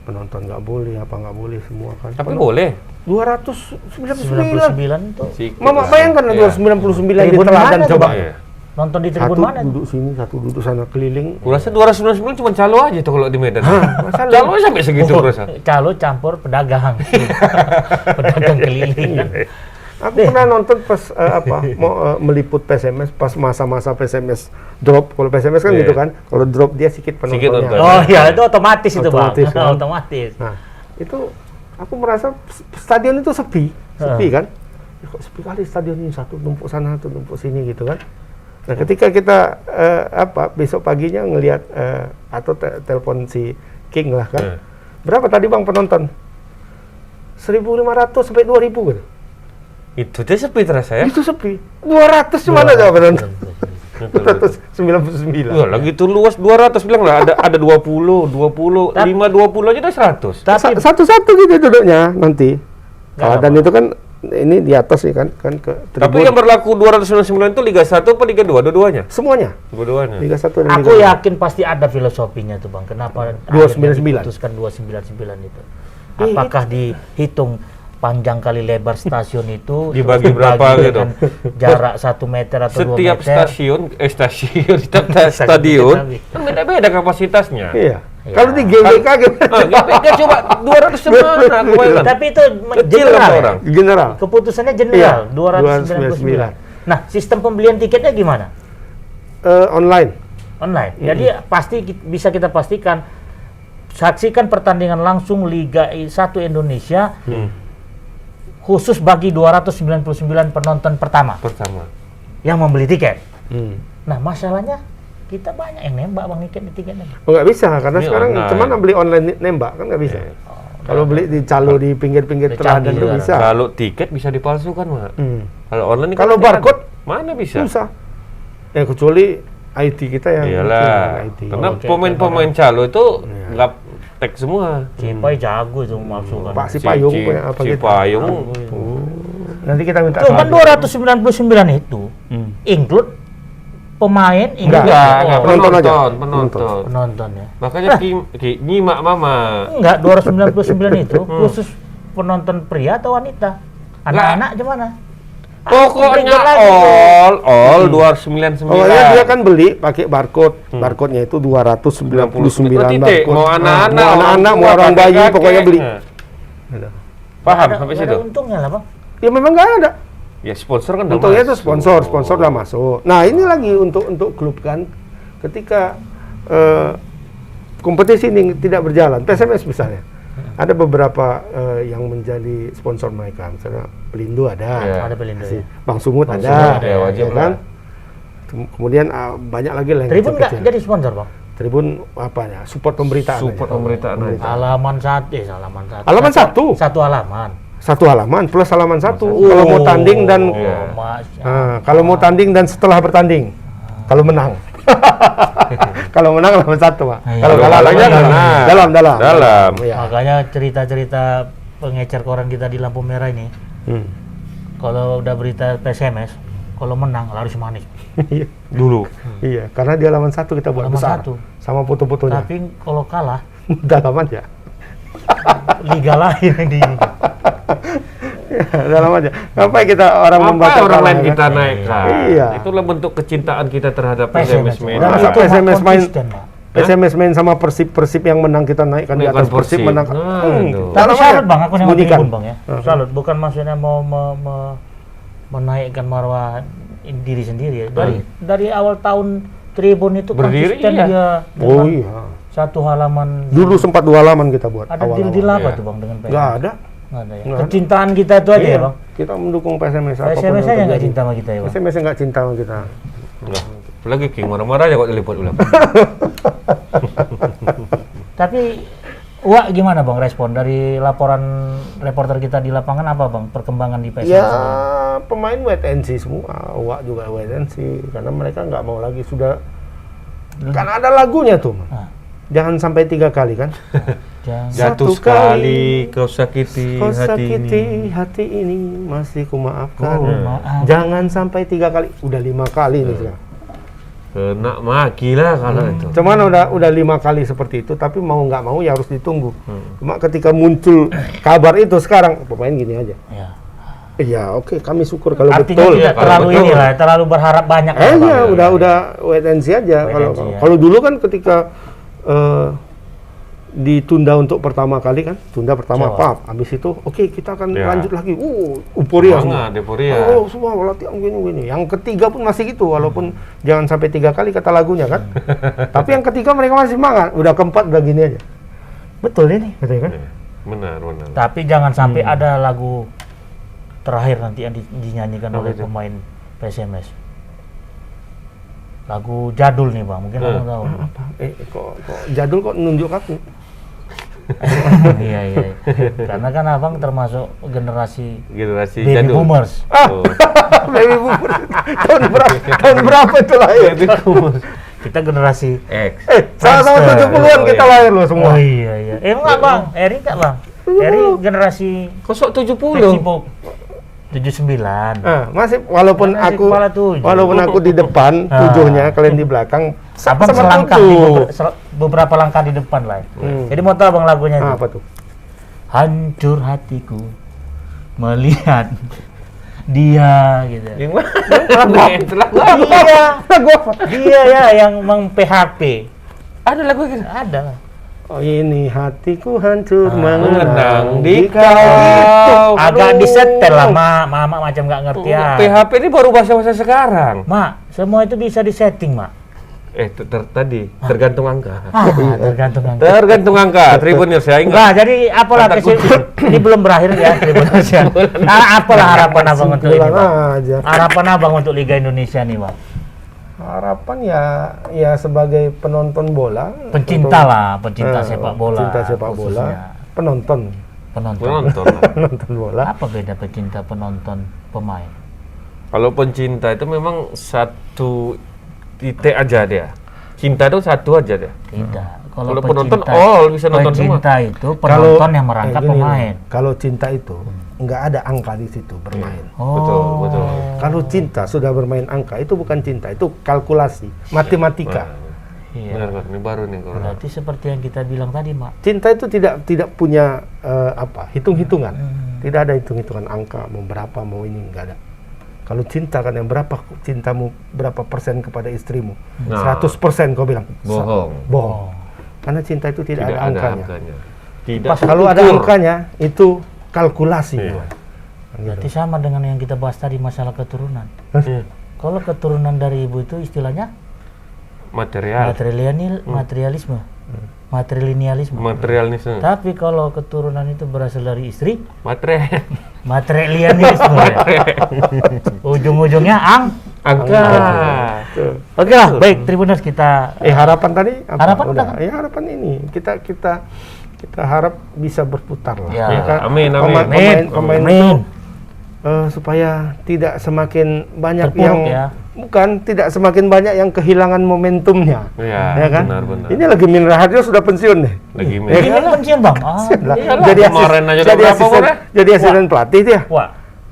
Penonton nggak boleh, nggak boleh semua kan. Tapi boleh. 299. 99 tuh Mama bayangkan Iya. 299 di Tribun teladan mana coba. tuh, Iya. nonton di tribun Satu mana? duduk sini, satu duduk sana keliling. Kurasa 299 cuma calo aja tuh kalau di Medan. Masalah. Calo sampai segitu Oh, kurasa. calo campur pedagang. Pedagang keliling kan. Aku pernah nonton pas mau meliput PSMS pas masa-masa PSMS drop. Kalau PSMS kan Iya. gitu kan. Kalau drop dia sedikit Sedikit penontonnya. nonton. Oh iya itu otomatis itu Otomatis, bang. kan? Otomatis. Nah, itu aku merasa stadion itu sepi kan. Ya, kok sepi kali stadion ini, satu tumpuk sana, satu tumpuk sini gitu kan. Nah, ketika kita besok paginya ngelihat atau telepon si King lah kan. Berapa tadi Bang penonton? 1.500 sampai 2.000 gitu. Itu dia sepi terasa ya. Itu sepi. 200 mana coba penonton? 299. Wah, lagi tuh luas 200 bilang lah ada 20, 20, 5, 20 aja udah 100. Tapi Satu-satu gitu duduknya nanti. Nggak Dan itu kan ini di atas nih kan ke Tapi tribun. yang berlaku 299 itu Liga 1 apa Liga 2? Dua-duanya? Semuanya. Dua-duanya. Liga 1 dan aku Liga 2. yakin pasti ada filosofinya tuh bang. Kenapa 299. akhirnya diputuskan 299 itu? Apakah dihitung panjang kali lebar stasiun itu Dibagi terus berapa dibagi gitu? dengan jarak 1 meter atau 2 Setiap meter? setiap stadion kan beda-beda kapasitasnya. Iya. Ya. Kalau di GBK gimana? GBK coba 200 semana aku bayangkan. Tapi itu Kecil general kata ya? orang. General. Keputusannya Iya, general 299. 299. Nah, sistem pembelian tiketnya gimana? Online. Online. Jadi pasti bisa kita pastikan saksikan pertandingan langsung Liga 1 Indonesia khusus bagi 299 penonton pertama Pertama. yang membeli tiket. Nah, masalahnya kita banyak yang nembak bang tiketnya. Oh, nggak bisa karena Ini sekarang online. cuman beli online nembak kan nggak bisa. Kalau beli di calo di pinggir-pinggir Udah teladan canggih itu sekarang. bisa. Kalau tiket bisa dipalsukan, Mak. Kalau online kan Kalau nanti barcode mana bisa? susah. Ya kecuali IT kita yang Iyalah. IT. Karena Oke, pemain-pemain calo itu nggak tag semua. Cipai jago itu masukkan. Pak si Payung punya apa si gitu. Payung. Nanti kita minta Tuh kan saldo. 299 itu include pemain, Enggak, Enggak, penonton aja. penonton. penonton ya. Makanya nyimak mama. Enggak, 299 itu khusus penonton pria atau wanita? Anak-anak gimana? Pokoknya Ribet lagi. all 299. Oh ya dia kan beli pakai barcode. Barcode-nya itu 299 titik. barcode. Mau anak-anak, mau anak-anak, mau orang bayi, kakek-kakek. pokoknya beli. Paham sampai Nggak situ? ada untungnya lah bang. Ya memang nggak ada. Ya sponsor kan udah Untungnya itu masuk. sponsor udah masuk. Nah ini lagi untuk klub kan, ketika kompetisi ini tidak berjalan, PSMS misalnya, ada beberapa yang menjadi sponsor mereka, misalnya Pelindo ada, Iya. Ada Pelindo ya. Bang Sumut Bang ada, Sumut ada, ya wajib kan? Kemudian banyak lagi lah yang Tribun nggak kecil-kecil. jadi sponsor bang? Tribun apa ya? Support pemberitaan. Support aja. pemberitaan aja. Halaman satu, halaman satu. Halaman satu? Satu halaman. Satu halaman plus halaman satu. Oh, Kalau mau tanding dan Iya. kalau mau tanding dan setelah bertanding. Kalau menang. Kalau menang halaman satu, Pak. Iya. Kalau kalah Kalau halaman kalah, dalam. dalam. Iya. Makanya cerita-cerita pengecer koran kita di lampu merah ini, kalau udah berita PSMS, kalau menang harus manis. Iya. Dulu. Iya, karena di halaman satu kita buat Halaman besar. satu. Sama foto-fotonya. Tapi kalau kalah, Dalam aja. liga lain yang di Ya, dalam aja. Ngapain kita orang membaca Apa orang kalah, lain kan? kita naikkan? Iya. Itulah bentuk kecintaan kita terhadap PSMS. PSMS Medan. Dan masa itu PSMS main konsisten, Pak. PSMS main sama Persib yang menang kita naikkan di Naikkan atas Persib Persib. menang. Nah, itu. Tapi dalam salut aja. bang, aku nengok Sembunyikan. Tribun bang ya. Salut, bukan maksudnya mau menaikkan marwah diri sendiri ya. Dari awal tahun Tribun itu Berdiri, konsisten iya. dia Oh dengan iya. satu halaman. Dulu sempat 2 halaman kita buat. Ada awal-awal. deal-deal apa Iya. tuh bang dengan PSMS? Nggak ada. Nggak ada ya. Nggak ada. Kecintaan kita itu aja Iya, ya bang. Kita mendukung PSMS apapun PSMS yang aja nggak terjadi. cinta sama kita ya bang. PSMS nggak cinta sama kita. Nah, apalagi King marah-marah aja kok diliput ulang. Tapi Wak gimana bang respon dari laporan reporter kita di lapangan, apa bang perkembangan di PSMS? Ya pemain wait and see semua, Wak juga wait and see karena mereka nggak mau lagi sudah. Kan ada lagunya tuh, Ah. jangan sampai 3 kali kan? Jangan. Jatuh Satu sekali kau sakiti Kau hati sakiti ini. hati ini masih ku maafkan. Oh, maaf. Jangan sampai 3 kali, udah 5 kali nih sekarang. Kena maki lah kalau itu. Cuman udah 5 kali seperti itu, tapi mau nggak mau ya harus ditunggu. Cuma ketika muncul kabar itu sekarang pemain gini aja. Ya. Iya, oke, kami syukur kalau Artinya betul. tidak kalau terlalu betul. inilah, terlalu berharap banyak. ya, Bang? Iya, udah wait and see aja. Wait Kalau and see, ya. kalau dulu kan ketika ditunda untuk pertama kali kan, tunda pertama Jawa. pap, habis itu oke kita akan Ya. lanjut lagi. Euforia semua. Semangat, euforia. Oh, semua latihan gini. Yang ketiga pun masih gitu, walaupun jangan sampai 3 kali kata lagunya kan. Tapi yang ketiga mereka masih semangat. Udah keempat udah gini aja. Betul ini, betul kan? Iya, benar. Tapi jangan sampai ada lagu terakhir nanti yang dinyanyikan oleh itu? pemain PSMS. Lagu jadul nih bang, mungkin kamu tahu. Apa? Kok jadul kok nunjuk aku? Iya. Karena kan abang termasuk generasi Generasi baby jadul. boomers. Oh. Baby boomer. tahun berapa itu lahir? Baby boomers. Kita generasi. X. Sama-sama Friendster. 70-an kita iya. lahir loh semua. Oh iya. Enggak bang, Eri enggak bang. Eri generasi Kosok 70. Meksiko 79. Masih walaupun Masih aku kepala 7. di depan, 7-nya kalian di belakang, Abang sama selangkah di 7. beberapa langkah di depan lah. Jadi mau tahu bang lagunya itu? Apa tuh? Hancur hatiku melihat dia gitu. Yang mana? Dia ya yang meng-PHP. Ada lagu gitu. Ada lah. Oh ini hatiku hancur Mengenang di kau. kau. Agak Aduh. disetel lah, Mama macam nggak ngerti ya. PHP ini baru bahasa-bahasa sekarang. Mak, semua itu bisa disetting, Mak. Tadi tergantung angka. Tergantung angka. Tergantung angka. Tribunnya saya ingat. Nah, jadi apalah Kata ini belum berakhir ya Indonesia. Apalah harapan abang untuk ini, Bang? aja. Harapan abang untuk Liga Indonesia nih, Bang. Harapan ya sebagai penonton bola, Pencinta lah, pencinta sepak bola. pencinta sepak bola, khususnya. penonton Penonton. penonton bola. Apa beda pecinta penonton pemain? Kalau pencinta itu memang satu titik aja dia. Cinta itu satu aja dia. Tidak. Kalau penonton, bisa nonton semua. Pencinta itu penonton yang merangkap gini, pemain. Kalau cinta itu nggak ada angka di situ bermain. Oh. Betul. Kalau cinta sudah bermain angka itu bukan cinta, itu kalkulasi, matematika. Iya. Benar, ini baru nih kalau. Berarti seperti yang kita bilang tadi, Mak. Cinta itu tidak punya hitung-hitungan. Tidak ada hitung-hitungan angka mau berapa mau ini nggak ada. Kalau cinta kan yang berapa cintamu berapa persen kepada istrimu? Nah. 100% kau bilang. Bohong. Bohong. Karena cinta itu tidak ada angkanya. Tidak. Pas kalau ada angkanya itu kalkulasi. Iya. Berarti sama dengan yang kita bahas tadi masalah keturunan. Iya. Kalau keturunan dari ibu itu istilahnya Material. materialisme, matrilinealisme. Materialisme. Tapi kalau keturunan itu berasal dari istri, Matre. matrilinealisme. Ya. Ujung-ujungnya Angka. Oke lah, baik Tribuners kita Harapan tadi apa? Harapan Udah. udah. Ya harapan ini kita harap bisa berputar lah. Ya. kan? Amin, amin. Pemain Amin. itu supaya tidak semakin banyak Terpuruk yang ya. bukan tidak semakin banyak yang kehilangan momentumnya. Iya, Ya kan? benar. Ini lagi Min Raharjo sudah pensiun deh. Lagi Ya main. ini kan? pensiun bang. Iyalah, jadi kemarin aja udah jadi berapa asisten, umurnya? jadi asisten pelatih dia. Wah,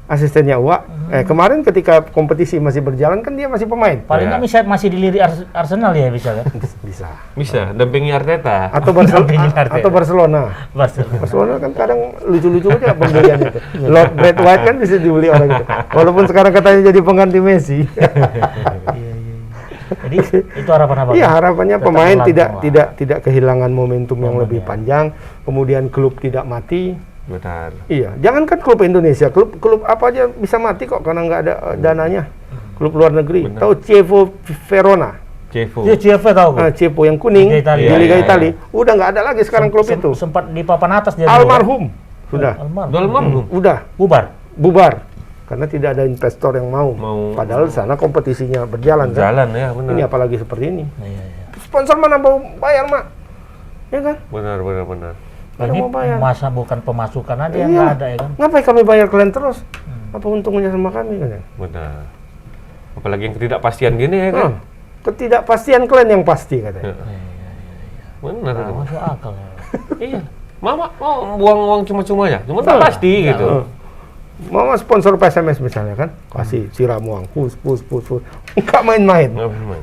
Asistennya Uwa. Kemarin ketika kompetisi masih berjalan kan dia masih pemain. paling Ya. nggak masih dilirik Arsenal ya bisa kan? Bisa. Bisa dampingi Arteta. Atau Dampingin Barcelona. Arteta. Atau Barcelona. Barcelona kan kadang lucu-lucu aja pembeliannya itu. Lord Brad White kan bisa dibeli orang itu. Walaupun sekarang katanya jadi pengganti Messi. Jadi itu harapan apa? Iya, harapannya Tetap pemain melangkah. tidak kehilangan momentum yang lebih ya. panjang, kemudian klub tidak mati. Benar. Iya, jangankan klub Indonesia, klub apa aja bisa mati kok karena nggak ada dananya. Klub luar negeri. Benar. Tahu Chievo Verona? Cefu. Dia CFA tahu kan? Chievo yang kuning Liga Italia. di Liga Iya, iya, Italia. Udah nggak ada lagi sekarang klub itu. Sempat di papan atas dia. dulu, kan? Almarhum. Sudah. Almarhum. Dolmarhum. Udah Bubar. bubar karena tidak ada investor yang mau. Mau. Padahal di sana kompetisinya berjalan kan. Jalan ya, benar. Ini apalagi seperti ini. Iya. Sponsor mana mau bayar, Mak? Ya kan? Benar. Ada Ini mau bayar. masa bukan pemasukan aja yang Iya. nggak ada ya kan? Ngapain kami bayar kalian terus? Apa untungnya sama kami kan? Benar. Apalagi yang ketidakpastian gini ya kan. Ketidakpastian kalian yang pasti katanya. Benar. Nah, masuk akal ya. Iya. Mama mau buang uang cuma-cuma ya, cuma tak pasti gitu. Mama sponsor PSMS misalnya kan, kasih siram uang, pus, nggak main-main. Nggak benar.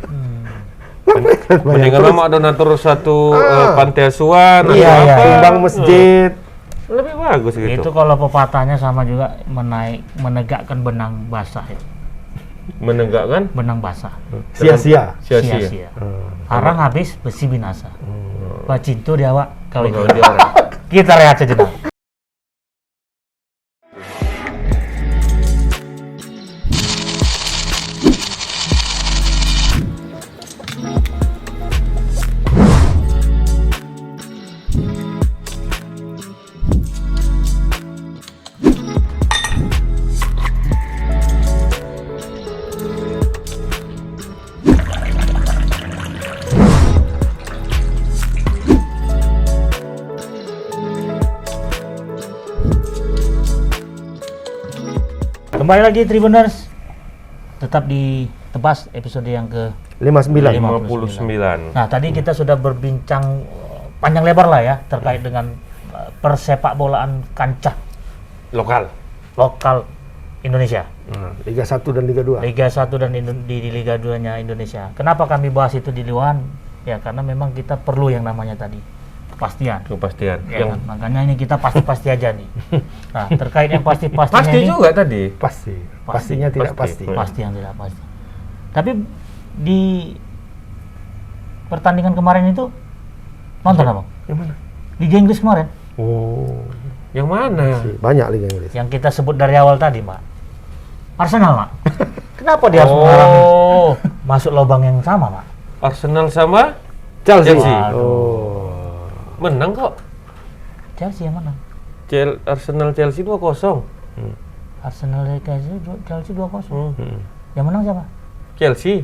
Bayar Mendingan terus. mama donatur satu pantai asuhan atau Iya, apa. timbang masjid. Lebih bagus gitu. Itu kalau pepatahnya sama juga menegakkan benang basah itu. Menegakkan Benang basah. Sia-sia. sia-sia. Harang habis besi binasa. Bacintu di awak kawin. Kalau dia orang. Kita rehat sejenak. Kembali lagi Tribuners, tetap di Tebas episode yang ke 59. 59. Nah, tadi kita sudah berbincang panjang lebar lah ya terkait dengan persepak bolaan kancah Lokal. lokal Indonesia. Liga 1 dan Liga 2. Liga 1 dan di Liga 2-nya Indonesia. Kenapa kami bahas itu di luar? Ya karena memang kita perlu yang namanya tadi kepastian. Kepastian. Ya kan? Makanya ini kita pasti-pasti aja nih. Nah, terkait yang pasti-pastinya Pasti ini, juga tadi. Pasti. Pastinya tidak Pasti. pasti. pasti yang tidak pasti. Tapi di pertandingan kemarin itu nonton apa? Yang mana? Liga Inggris kemarin Oh, Yang mana? banyak Liga Inggris. yang kita sebut dari awal tadi, Mbak. Arsenal, Mak. Kenapa dia harus mengalami Oh, masuk lubang yang sama, Mak? Arsenal sama Chelsea. Chelsea. Oh. menang kok. Chelsea yang mana? Arsenal Chelsea 2-0. Arsenal dari Chelsea 2-0. Hmm. Yang menang siapa? Chelsea.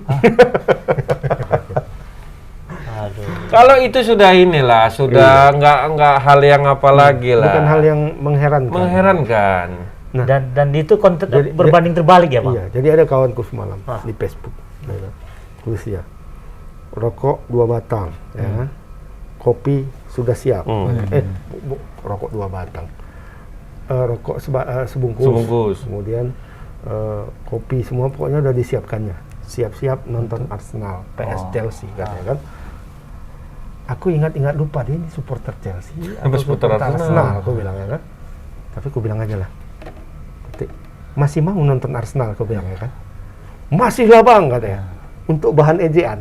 Aduh. Kalau itu sudah inilah, sudah nggak hal yang apa lagi lah. Bukan hal yang mengherankan. mengherankan. Nah. Dan itu Jadi- berbanding terbalik ya, Pak? Iya, jadi ada kawanku semalam di Facebook. Tulis ya. Rokok 2 batang, ya kan? Kopi sudah siap. Rokok 2 batang. Rokok sebungkus. Sebungkus. Kemudian kopi semua pokoknya udah disiapkannya. Siap-siap nonton Arsenal, PS Chelsea katanya kan. Aku ingat-ingat lupa dia ini supporter Chelsea atau supporter Arsenal. Arsenal, aku bilang ya kan. Tapi aku bilang aja lah. Masih mau nonton Arsenal, aku bilang ya kan. Masih lah bang katanya. Untuk bahan ejaan.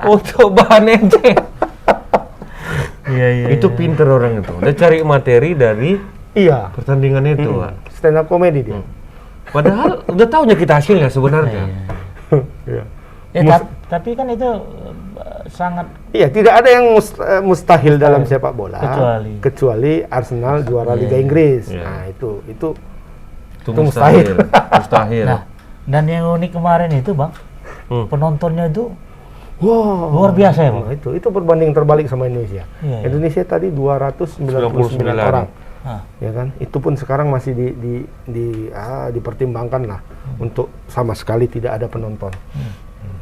Untuk bahan ente. Iya. Itu pinter orang itu. Dia cari materi dari Iya. pertandingan itu, Pak. Stand up comedy dia. Padahal udah tahunya kita hasilnya sebenarnya. Iya. Tapi kan itu sangat Iya, tidak ada yang mustahil dalam sepak bola kecuali Arsenal juara Liga Inggris. Iya. Nah, itu mustahil. Mustahil. Nah, dan yang unik kemarin itu, Bang, penontonnya itu wow, luar biasa ya, Bang. Nah, itu berbanding terbalik sama Indonesia. Iya. Indonesia tadi 299 orang. Ya kan? Itu pun sekarang masih dipertimbangkan lah untuk sama sekali tidak ada penonton.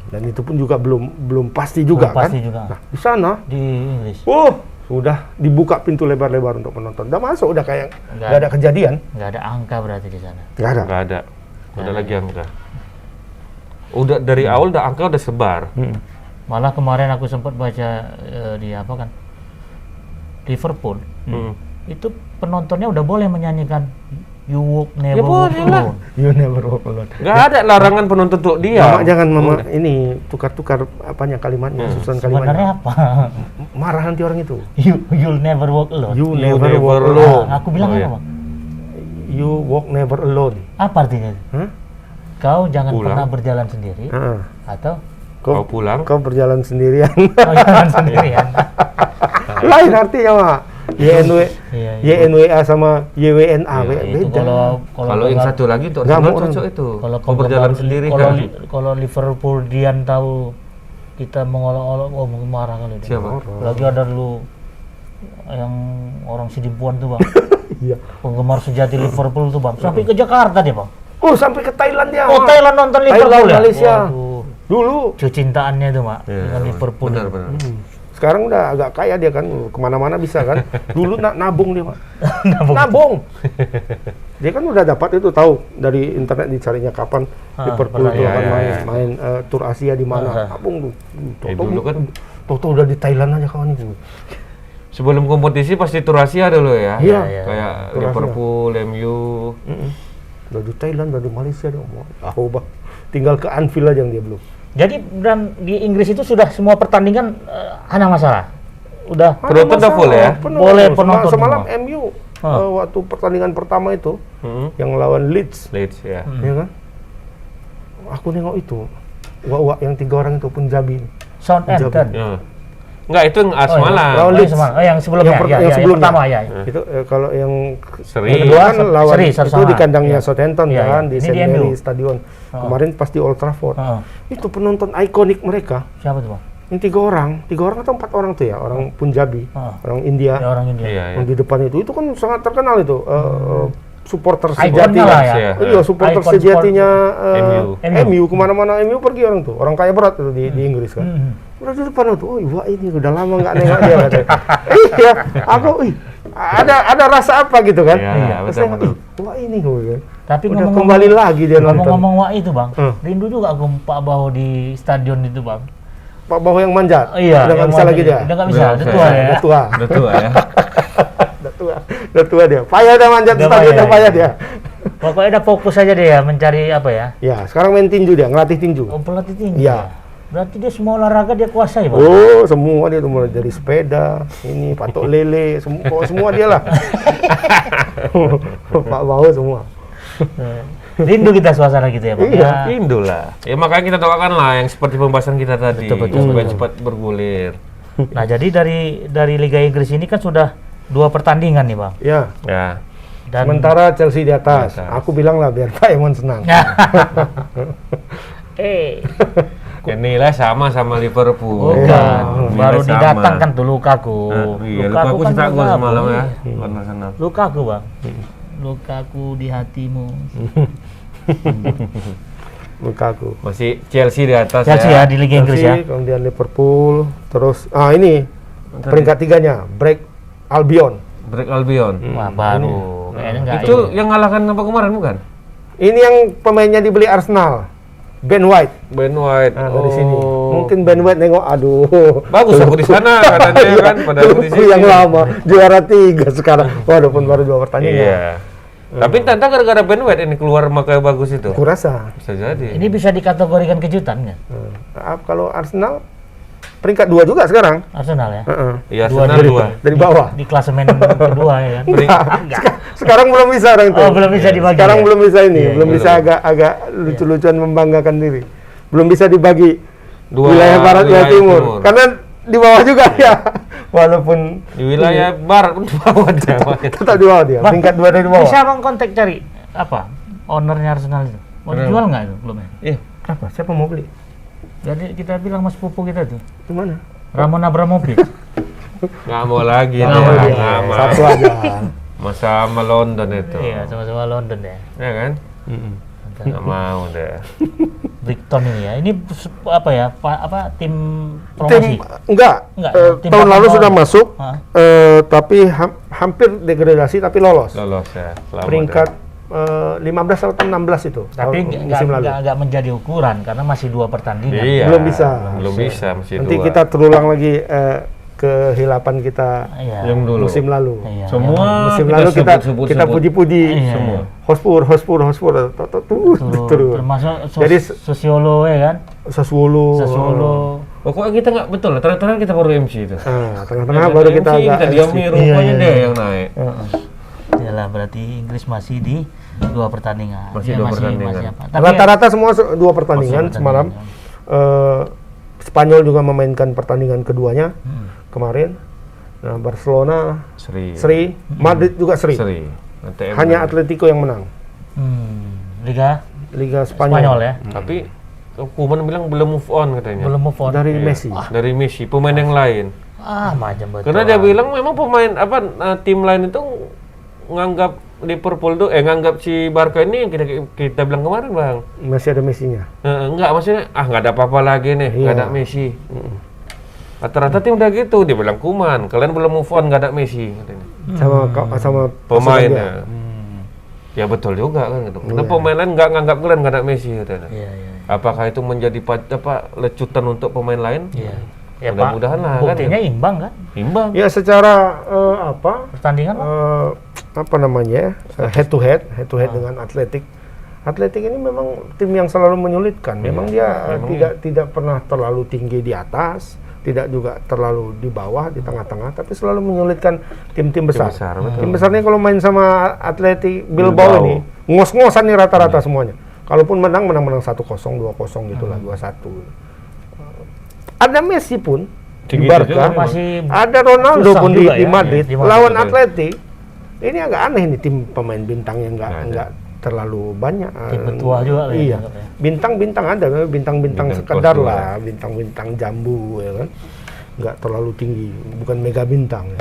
Dan itu pun juga belum pasti juga kan? Pasti juga. Nah, di sana Di Inggris. sudah dibuka pintu lebar-lebar untuk penonton. Udah masuk, udah kayak nggak ada kejadian. Nggak ada angka berarti di sana. Nggak ada. Nggak ada. Ada lagi angka. Udah dari awal angka udah sebar. Malah kemarin aku sempat baca di apa kan? Liverpool. Itu penontonnya udah boleh menyanyikan You Walk Never Walk Alone. You Never Walk Alone. Nggak ada larangan penonton untuk dia. Mama jangan ini tukar-tukar apanya kalimatnya, susunan kalimatnya. Sebenarnya apa? Marah nanti orang itu. You'll never walk alone. You You never never walk walk alone. Aku bilang Oh, apa, iya. Bang? You walk never alone. Apa artinya? Hah? Kau jangan Pulang. pernah berjalan sendiri atau Kau pulang. Kau berjalan sendirian. kau jalan sendirian. Lain artinya, Mak. YNWA sama YWNA Itu beda. Kalau yang satu lagi untuk Nggak Arsenal mau cocok itu. kalau Kau berjalan sendiri kan. Kalau Liverpool Dian tahu kita mengolok-olok, mungkin marah kali dia. Siapa? Lagi ada dulu yang orang Sidimpuan tuh, Bang. Iya. Penggemar sejati Liverpool tuh, Bang. Sampai ke Jakarta dia, Bang. Sampai ke Thailand dia. Oh, Mak. Thailand nonton Liverpool Thailand, ya? Malaysia. Waduh. Dulu. Cintaannya tuh, Mak, Iya, dengan Liverpool. Benar, itu. benar. Sekarang udah agak kaya dia kan, kemana-mana bisa kan. Dulu nabung dia, Mak. Nabung. Dia kan udah dapat itu, tahu dari internet dicarinya kapan Liverpool pernah, itu ya, akan ya. main tur Asia di mana. Nabung tuh. Dulu kan Toto udah di Thailand aja kawan itu. sebelum kompetisi pasti tur Asia dulu ya. Iya. Kayak Tur Asia. Liverpool, MU. Udah di Thailand, udah di Malaysia dia. Bah. Tinggal ke Anfield aja yang dia belum. Jadi dan di Inggris itu sudah semua pertandingan ada masalah. Udah Penonton udah full ya? Boleh penonton Semalam semua. MU waktu pertandingan pertama itu yang lawan Leeds, Leeds ya. ya kan? Aku nengok itu, wak yang 3 orang itu Punjabi. Southampton. Ya. Enggak, itu yang semalam. Lawan Leeds. Yang sebelumnya, yang sebelumnya. pertama ya. Itu kalau yang Seri. kedua kan lawan Seri, itu sama-sama. di kandangnya Iya. Southampton Iya, kan iya. di Ini St di MU. Mary Stadion. Kemarin pasti Old Trafford. Itu penonton ikonik mereka. Siapa tuh, Bang? Yang 3 orang atau 4 orang tuh ya, orang Punjabi, orang India. Ya, orang India. Iya, Yang di depan itu kan sangat terkenal itu supporter Ikonnya sejati lah ya. Iya, supporter Ikon sejatinya MU. kemana-mana MU pergi orang tuh, orang kaya berat tuh di Inggris kan. Udah di depan tuh, wah ini udah lama nggak nengok dia katanya. Iya, aku ada rasa apa gitu kan? Iya, Terus betul. nengok, wah ini gue. Tapi Udah kembali lagi dia nonton. ngomong-ngomong wah itu, Bang. Rindu juga aku Pak Bahu di stadion itu, Bang. Pak Bahu yang manjat. Iya, Udah nggak bisa lagi dia. Udah nggak bisa, udah Udah tua ya. Udah tua. Udah tua ya. Udah tua dia. Payah udah manjat Udah stadion, udah payah, payah dia. Pokoknya udah fokus aja dia mencari apa ya? Ya, sekarang main tinju dia, ngelatih tinju. Oh, pelatih tinggi. Iya. Berarti dia semua olahraga dia kuasai, Bang. Oh, semua dia tuh mulai dari sepeda, ini patok lele, semua dia lah. Pak Bahu semua. Rindu kita suasana gitu ya, Bang. Iya. Ya. Rindu lah. Ya makanya kita doakan lah yang seperti pembahasan kita tadi. Betul. Supaya cepat bergulir. Nah, jadi dari Liga Inggris ini kan sudah 2 pertandingan nih, Bang. Ya. Ya. Dan Sementara Chelsea di atas. Di atas. Aku bilang lah biar Pak Emon senang. Inilah sama Liverpool. Bukan, Nilai baru sama. didatangkan tuh Lukaku. Iya, Lukaku kan cetak gol Lukaku. semalam ya. Lawan Arsenal. Lukaku, Bang. Lukaku di hatimu. Lukaku. Masih Chelsea di atas Chelsea ya di Liga Inggris ya. Chelsea, kemudian Liverpool, terus ini peringkat 3-nya Break Albion. Break Albion. Wah, baru. Kayaknya enggak Itu yang ngalahkan apa kemarin bukan? Ini yang pemainnya dibeli Arsenal. Ben White. Ben White. Nah, dari sini. Mungkin Ben White nengok, aduh. Bagus aku di sana katanya kan pada aku di Telukku sini. yang lama, juara 3 sekarang. Walaupun baru 2 pertandingan. Iya. Tapi entah gara-gara Ben White ini keluar makanya bagus itu. Aku rasa. Bisa jadi. Ini bisa dikategorikan kejutan nggak? Kalau Arsenal peringkat 2 juga sekarang. Arsenal ya. Iya, Dua Arsenal dari- 2. Dari bawah. Di klasemen kedua ya kan. Sekarang belum bisa orang itu. Oh, belum bisa dibagi. Sekarang ya? belum bisa ini, Iya, belum iya. bisa agak lucu-lucuan membanggakan diri. Belum bisa dibagi Dua wilayah barat, wilayah timur. Karena di bawah juga ya. Walaupun di wilayah barat pun di bawah dia. tetap di bawah dia. Bang, Peringkat 2 dari bawah. Bisa Bang kontak cari apa? Ownernya Arsenal itu. Mau Kenapa? dijual nggak itu klubnya? Iya. Kenapa? Siapa mau beli? Jadi kita bilang mas pupu kita tuh, Di mana? Ramon Abramovich. Nggak mau lagi Nggak dia. mau lagi. Nggak mau. Satu aja. Masa sama London itu. Iya, sama-sama London ya. Ya kan? Nggak mau deh. Brighton ini ya. Ini apa ya? Tim Tim promosi. enggak. Enggak, tim Tahun lalu bawah. sudah masuk, Hah? tapi hampir degradasi tapi lolos. Lolos ya. Selamat Peringkat ya. 15 atau 16 itu. Tapi tahun musim lalu. nggak menjadi ukuran karena masih 2 pertandingan. Iya. Belum bisa. Belum bisa masih Nanti 2. kita terulang lagi kehilapan kita Iya. yang dulu. musim lalu. Iya. Semua Musim lalu sebut-sebut kita puji-puji Iya. semua. Hotspur turun. Termasuk Jadi Sassuolo ya kan? Sassuolo. Pokoknya kita nggak betul lah. Tengah-tengah kita baru MC itu. Tengah-tengah baru kita MC, kita diami rupanya Iya. deh yang naik. Yalah, berarti Inggris masih di 2 pertandingan. Masih Ya, 2 pertandingan. Masih apa. Tapi Rata-rata semua 2 pertandingan Masih semalam. Spanyol juga memainkan pertandingan keduanya kemarin. Nah, Barcelona seri, Madrid juga seri. ATM Hanya kan. Atletico yang menang. Liga Spanyol Spanyol ya. Tapi Koeman bilang belum move on katanya. Belum move on. Dari Iya. Messi. Dari Messi, pemain yang lain. Macam betul. Karena dia bilang memang pemain tim lain itu nganggap Liverpool tuh nganggap si Barca ini yang kita bilang kemarin, Bang. Masih ada Messi-nya. Enggak, maksudnya nggak ada apa-apa lagi nih, nggak Iya. ada Messi. Rata-rata tim udah gitu, dia bilang Koeman, kalian belum move on, nggak ada Messi katanya. Sama Pemainnya. Ya betul juga kan gitu. Karena pemain lain nggak nganggap kalian nggak ada Messi katanya. Iya, iya. Apakah itu menjadi lecutan untuk pemain lain? Iya. Ya, Mudah-mudahan lah kan. buktinya imbang kan? Imbang. Ya secara Pertandingan Pak? apa namanya head to head dengan Atletik. Atletik ini memang tim yang selalu menyulitkan. Memang dia tidak pernah terlalu tinggi di atas, tidak juga terlalu di bawah, di tengah-tengah, tapi selalu menyulitkan tim-tim besar. betul. Tim besarnya kalau main sama Atletik Bilbao ini ngos-ngosan nih rata-rata semuanya. Kalaupun menang 1-0, 2-0 gitulah, 2-1. Ada Messi pun di Segitu Barca, juga masih ada Ronaldo susah pun juga di ya, Madrid. di Madrid. Lawan Betul. Atletik, ini agak aneh nih tim pemain bintang yang nggak terlalu banyak. Tim bertuah juga lah ya, Iya, dianggapnya. bintang-bintang ada, bintang-bintang Bintang sekedar kelas lah, bintang-bintang jambu ya kan, nggak terlalu tinggi, bukan mega bintang. Ya.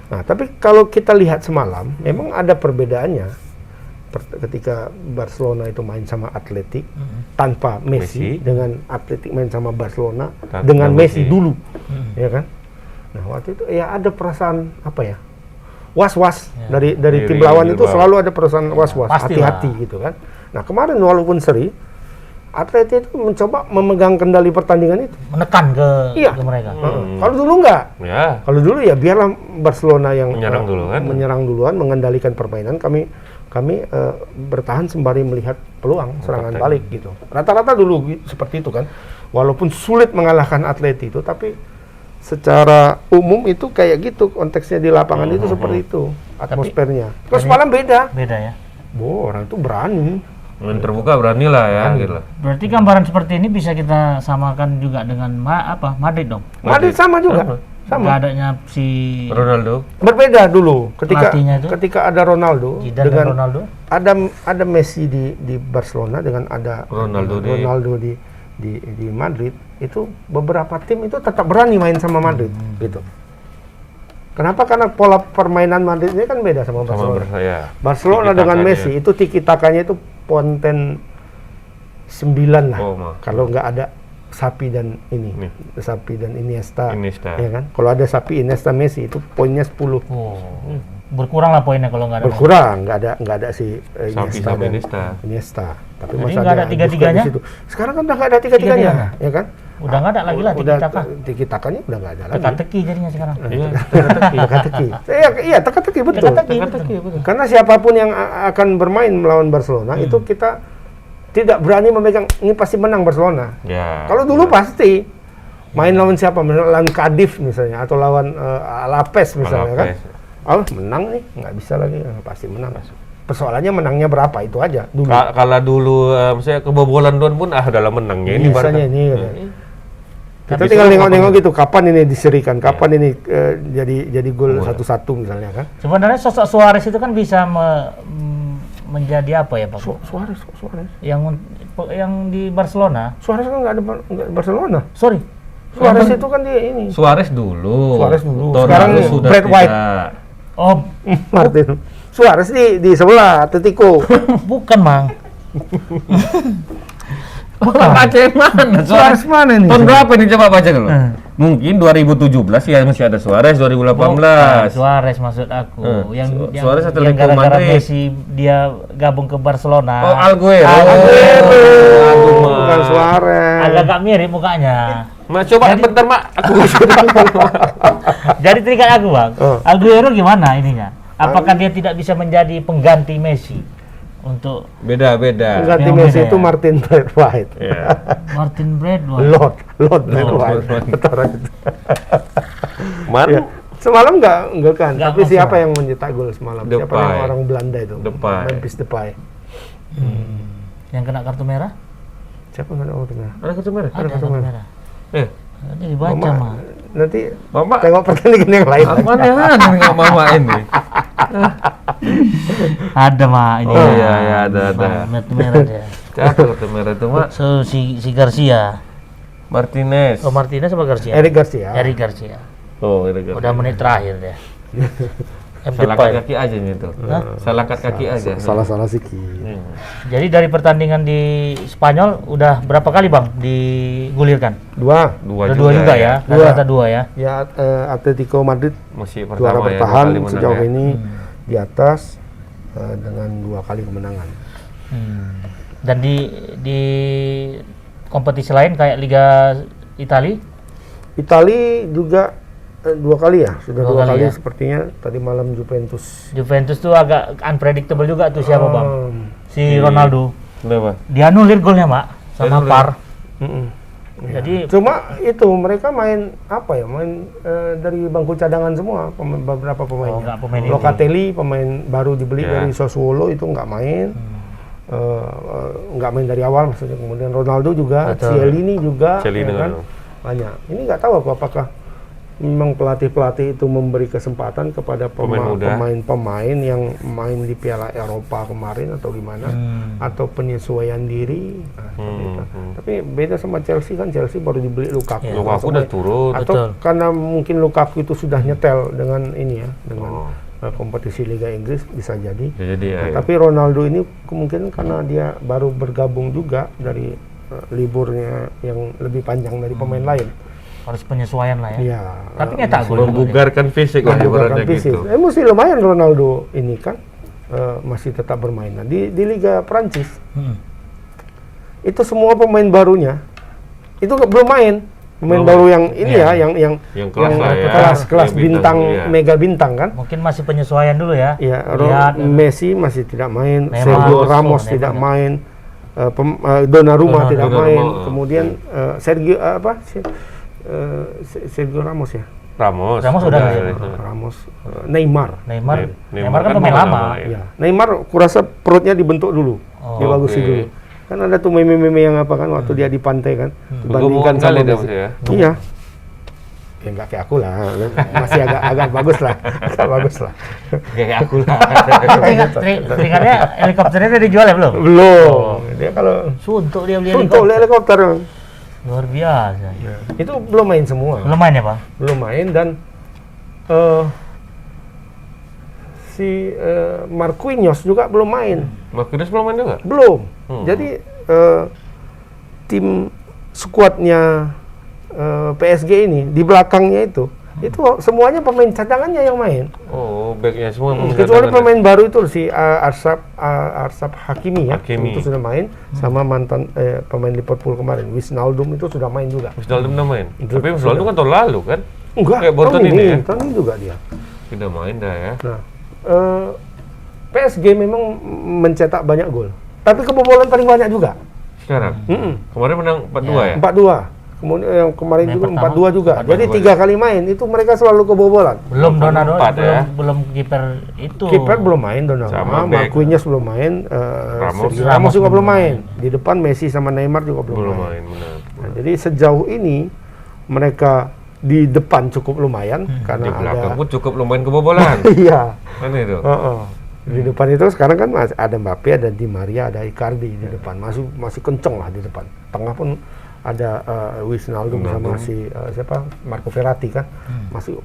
Nah, tapi kalau kita lihat semalam, memang ada perbedaannya. Ketika Barcelona itu main sama Atletik tanpa Messi, dengan Atletik main sama Barcelona Tanpa dengan Messi Messi. dulu, ya kan? Nah waktu itu ya ada perasaan apa ya, was-was dari tim lawan itu selalu ada perasaan was-was, Pastilah. hati-hati gitu kan. Nah kemarin walaupun seri, Atletik itu mencoba memegang kendali pertandingan itu. Menekan ke mereka. Kalau dulu enggak. Ya. Kalau dulu ya biarlah Barcelona yang Menyerang dulu kan? menyerang duluan, mengendalikan permainan. Kami bertahan sembari melihat peluang serangan balik gitu. Rata-rata dulu seperti itu kan. Walaupun sulit mengalahkan Atleti itu, tapi secara umum itu kayak gitu konteksnya di lapangan itu seperti itu atmosfernya. Terus malam beda. Beda ya. Orang itu berani. Main terbuka berani lah ya gitu. Berarti gambaran seperti ini bisa kita samakan juga dengan Madrid dong. Madrid sama juga. Nggak adanya si Ronaldo. Berbeda dulu Pelatihnya itu? ketika ada Ronaldo Zidane dan Ronaldo. ada Messi di Barcelona dengan ada Ronaldo di Madrid, itu beberapa tim itu tetap berani main sama Madrid gitu. Kenapa? Karena pola permainan Madrid ini kan beda sama Barcelona. Barcelona dengan Messi itu tiki-takanya itu ponten 9 lah. Kalau nggak ada Sapi dan Sapi dan Iniesta. Ya kan? Kalau ada Sapi, Iniesta, Messi itu poinnya 10. Berkurang lah poinnya kalau nggak ada. Berkurang, nggak ada si Iniesta. Iniesta. Tapi jadi masih nggak ada tiga-tiganya. Sekarang kan udah nggak ada tiga-tiganya, ya kan? Udah nggak ada lagi lah tiki-taka. Tiki-takanya udah nggak ada lagi. Teka-teki jadinya sekarang. Teka-teki. Iya, teka-teki betul. Teka-teki betul. Karena siapapun yang akan bermain melawan Barcelona itu kita tidak berani memegang ini pasti menang Barcelona. Ya. Kalau dulu pasti Main lawan siapa? Lawan Cardiff misalnya atau lawan Alaves misalnya kan? Menang nih, nggak bisa lagi, pasti menang. Persoalannya menangnya berapa itu aja dulu. Kalau dulu misalnya kebobolan doang pun dalam menangnya ini misalnya ini. Kita Tapi tinggal semua nengok-nengok gitu, kapan ini diserikan, kapan ini jadi gol 1-1 misalnya kan? Sebenarnya sosok Suarez itu kan bisa menjadi apa ya Pak? Suarez. Yang di Barcelona. Suarez kan nggak ada Barcelona. Sorry. Suarez itu kan dia ini. Suarez dulu. Sekarang sudah Brad White. Oh, Martin. Suarez di sebelah Atletico. bukan, Mang. Baca yang mana? Suarez mana nih? Tahun berapa nih coba baca dulu? Mungkin 2017 ya masih ada Suarez, 2018. Suarez maksud aku. Yang Suarez yang Atletico gara-gara Madrid. Messi dia gabung ke Barcelona. Oh, Alguero. Bukan Suarez. Agak-agak mirip mukanya. Mak coba bentar Mak, aku sudah. Jadi terikat aku, Bang. Aguero gimana ininya? Apakah dia tidak bisa menjadi pengganti Messi? Untuk Beda. Ganti Yang Messi beda itu ya? Martin Brad White. Martin Bradway. Lord Brad White. Ketara itu. Mar Ya. Semalam nggak kan, Nggak tapi masalah. siapa yang mencetak gol semalam? Siapa Depay. yang orang Belanda itu? Depay. Memphis Depay. Yang kena kartu merah? Siapa yang orang Belanda? ada kartu merah. Ada kartu merah. Nanti dibaca, Mama, Mang. nanti Mama tengok pertandingan yang lain. apaan yang ada dengan Mama ini? Ada, Mak, ini. Oh, iya, ada. Kartu merah dia. Siapa kartu merah itu Mak? So, si Garcia. Martinez. Oh, Martinez apa Garcia? Eric Garcia. Eric Garcia. Oh, ini Udah menit terakhir dia. salah Depay. kaki aja nih tuh. Salah kaki aja. Salah sikit. Jadi dari pertandingan di Spanyol udah berapa kali, Bang, digulirkan? Dua. Udah dua juga ya. Dua. Rata-rata dua ya. Ya Atletico Madrid Masih juara pertama ya, bertahan 2 kali menang sejauh ya. ini di atas dengan 2 kali kemenangan. Dan di kompetisi lain kayak Liga Italia Itali juga 2 kali ya, sudah Dua 2 kali kali ya. sepertinya. Tadi malam Juventus. tuh agak unpredictable juga tuh siapa, Bang? Si Iya. Ronaldo. Kenapa? Dia nulir golnya, Mak, sama Dia nulir. VAR. Jadi Jadi cuma itu mereka main apa ya? Main dari bangku cadangan semua beberapa pemainnya. nggak pemain inti. Locatelli pemain baru dibeli Ya. dari Sassuolo itu nggak main. Nggak main dari awal maksudnya. Kemudian Ronaldo juga, Betul. Cielini juga, Cielini ya kan? kan. Banyak. Ini nggak tahu aku apakah memang pelatih-pelatih itu memberi kesempatan kepada Pemain muda. pemain-pemain yang main di Piala Eropa kemarin atau gimana, atau penyesuaian diri. Seperti itu. Tapi beda sama Chelsea kan, Chelsea baru dibeli Lukaku. Ya. Lukaku udah turun. Atau Betul. karena mungkin Lukaku itu sudah nyetel dengan ini ya, dengan kompetisi Liga Inggris bisa jadi. Jadi ya. Tapi Ronaldo ini kemungkinan karena dia baru bergabung juga dari liburnya yang lebih panjang dari pemain lain. harus penyesuaian lah ya. Iya. Tapi nyetak gol juga dia. Membugarkan fisik lah ibaratnya fisik. gitu. Mesti lumayan Ronaldo ini kan masih tetap bermain. Nah, di Liga Prancis itu semua pemain barunya itu belum main. Pemain Belum. baru yang ini Iya. ya, yang kelas lah ya. kelas Yang bintang, iya. mega bintang kan. Mungkin masih penyesuaian dulu ya. Ya, Lihat, Messi masih tidak main, Neymar. Sergio Ramos Neymar tidak ya. main, Donnarumma tidak Donnarumma, main, kemudian Sergio Ramos ya, Ramos udah nggak ya? Ramos, Neymar. Neymar kan pemain lama. Ya, Neymar kurasa perutnya dibentuk dulu, dibagusin oke. dulu. Kan ada tuh meme-meme yang apa kan waktu dia di pantai kan, dibandingkan Gemuk sama kali dia, Messi. Mas, ya? Iya. Ya nggak kayak aku lah, masih agak bagus lah, agak bagus lah. Kayak aku lah. Teringatnya helikopternya udah dijual ya belum? Belum. Dia kalau Suntuk dia beli untuk helikopter. helikopter Luar biasa. itu belum main semua. Belum main ya, Pak? Belum main dan si Marquinhos juga belum main. Marquinhos belum main juga? Belum. Jadi tim skuadnya PSG ini di belakangnya itu semuanya pemain cadangannya yang main. Oh, backnya semua pemain Kecuali cadangan. pemain baru itu si Arsap Hakimi ya, Hakimi. itu sudah main sama mantan pemain Liverpool kemarin, Wijnaldum itu sudah main juga. Wijnaldum udah main. Itu Tapi Wijnaldum kan tahun lalu kan? Enggak, Kayak Bolton ini ya? tahun ini juga dia. Tidak main dah ya. Nah, PSG memang mencetak banyak gol, tapi kebobolan paling banyak juga. Sekarang. Kemarin menang 4-2 ya? 4-2. Kemudian yang kemarin Yang juga pertama, 4-2 juga. Jadi 3 kali main itu mereka selalu kebobolan. Belum Donnarumma, Empat ya. belum kiper itu. Kiper belum main Sama Donnarumma, back. Marquinhos belum main, Ramos. Sergio Ramos juga belum main. Di depan Messi sama Neymar juga belum Belum main. main, benar. Nah, jadi sejauh ini mereka di depan cukup lumayan karena Di belakang ada pun cukup lumayan kebobolan. iya. Kan itu. Di depan itu sekarang kan masih ada Mbappe, ada Di Maria, ada Icardi di depan. Masih kenceng lah di depan. Tengah pun ada Wijnaldum sama si siapa? Marco Verratti kan. Masih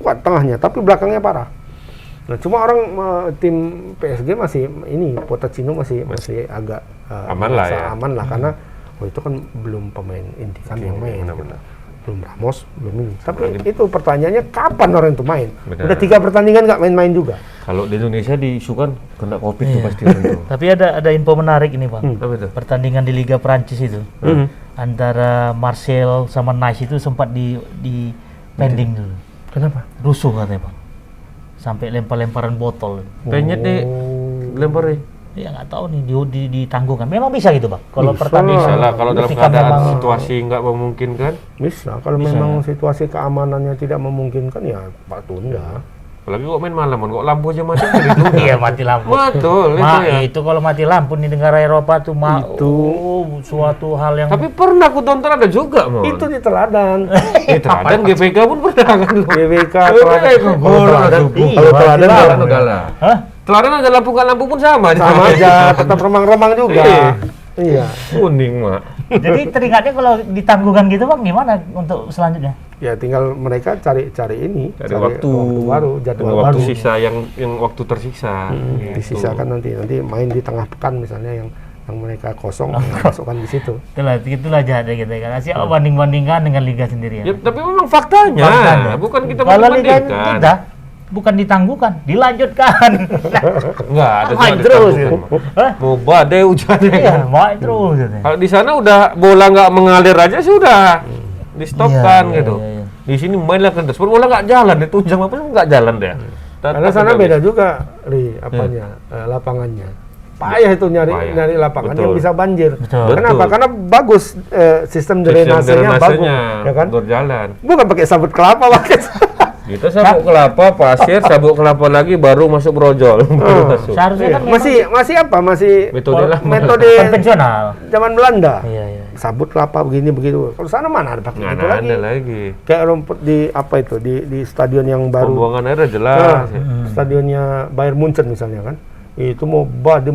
kuat tengahnya, tapi belakangnya parah. Nah, cuma orang tim PSG masih ini Pochettino masih agak Aman lah ya. aman lah karena itu kan belum pemain inti kan yang main. benar-benar. Belum Ramos, belum ini. Tapi itu pertanyaannya kapan orang itu main? Benar. Udah 3 pertandingan nggak main-main juga. Kalau di Indonesia diisukan kena Covid tuh pasti itu. Tapi ada info menarik ini Bang. Apa itu? Pertandingan di Liga Prancis itu antara Marseille sama Nice itu sempat di pending dulu. Kenapa? Rusuh katanya Bang. Sampai lempar-lemparan botol. Penyet nih lempar nih. Ya nggak tahu nih ditanggungkan. Memang bisa gitu Bang. Kalau Bisa. pertandingan Salah kalau dalam ketika keadaan memang- situasi nggak memungkinkan. Bisa. Kalau memang situasi keamanannya tidak memungkinkan ya Pak tunda. Apalagi kok main malam, kok lampu aja mati jadi tunda. Iya mati lampu. Betul itu ya. Itu kalau mati lampu di negara Eropa tuh Itu. suatu hal yang Tapi pernah aku tonton ada juga, Mon. Itu di teladan. Teladan GPK pun pernah kan lu. GWK GPK itu teladan. Iya, Kalau teladan Teladan apa? Nogala. Hah? Teladan ada lampu nggak lampu pun sama. Sama aja, tetap remang-remang juga. Iya. Kuning, Mak. Jadi teringatnya kalau ditanggungan gitu Bang gimana untuk selanjutnya? Ya tinggal mereka cari ini, Cari waktu baru, jadwal dengan waktu baru. sisa yang waktu tersisa. Gitu. Disisakan nanti main di tengah pekan misalnya yang mereka kosong masukkan di situ. Itulah jahatnya gitu kan. Siapa banding-bandingkan dengan liga sendiri Ya, ya. tapi memang faktanya, Faktanya. bukan kita Kalau liga membandingkan. kita bukan ditangguhkan, dilanjutkan. Enggak, ada Main cuma terus ditangguhkan, gitu. Mak. Hah? Mau badai hujannya. Iya, main terus gitu. Kalau di sana udah bola nggak mengalir aja sudah di-stopkan Iya, gitu. iya, iya. Di sini mainlah kan terus bola nggak jalan, ditunjang apa pun nggak jalan deh. Karena sana beda juga, apanya, lapangannya. Payah itu nyari lapangan Betul. yang bisa banjir. Betul. Kenapa? Betul. Karena bagus sistem drainasenya bagus, ya kan? berjalan. Bukan pakai sabut kelapa, pakai Kita sabuk kelapa, pasir, sabuk kelapa lagi baru masuk brojol. Baru masuk. Seharusnya kan memang masih apa? Masih Metode lah. metode konvensional. zaman Belanda. Iya, iya. Sabut kelapa begini begitu. Kalau sana mana ada pakai Nggak itu ada lagi. lagi. Kayak rumput di apa itu di stadion yang baru. Pembuangan air udah jelas. Nah, stadionnya Bayern Munchen misalnya kan. Itu mau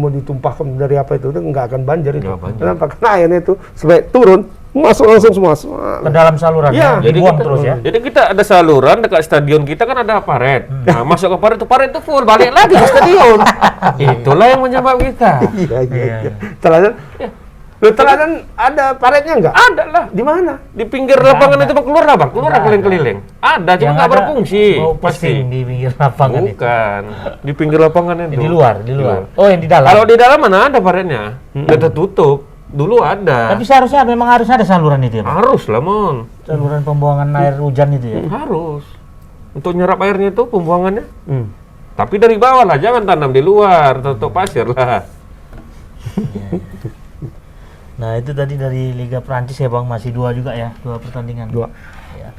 ditumpahkan dari apa itu nggak akan banjir itu. Nggak banjir. Kenapa? Karena airnya itu sebaik turun masuk langsung semua. Ke dalam saluran Iya. ya, dibuang kita, terus ya. Jadi kita ada saluran dekat stadion kita kan ada paret. Nah, masuk ke paret itu full, balik lagi ke stadion. Itulah yang menyebab kita. Iya. Teladan. Loh, teladan ada paretnya nggak? Ada lah. Di mana? Di pinggir lapangan itu Bang, keluar lah Bang, keluar keliling-keliling. Ada, cuma Yang nggak ada berfungsi. bau Pasti. pesing di pinggir lapangan itu. Bukan. Di pinggir lapangan itu. Di luar. Oh, yang di dalam. Kalau di dalam mana ada paretnya? Udah tertutup. Dulu ada. Tapi seharusnya memang harus ada saluran itu ya, Bang? Harus lah, Mon. Saluran pembuangan air hujan itu ya. Harus. Untuk nyerap airnya itu pembuangannya. Tapi dari bawah lah, jangan tanam di luar, tutup pasir lah. Nah, itu tadi dari Liga Prancis ya, Bang, masih 2 juga ya, 2 pertandingan. 2. Ya.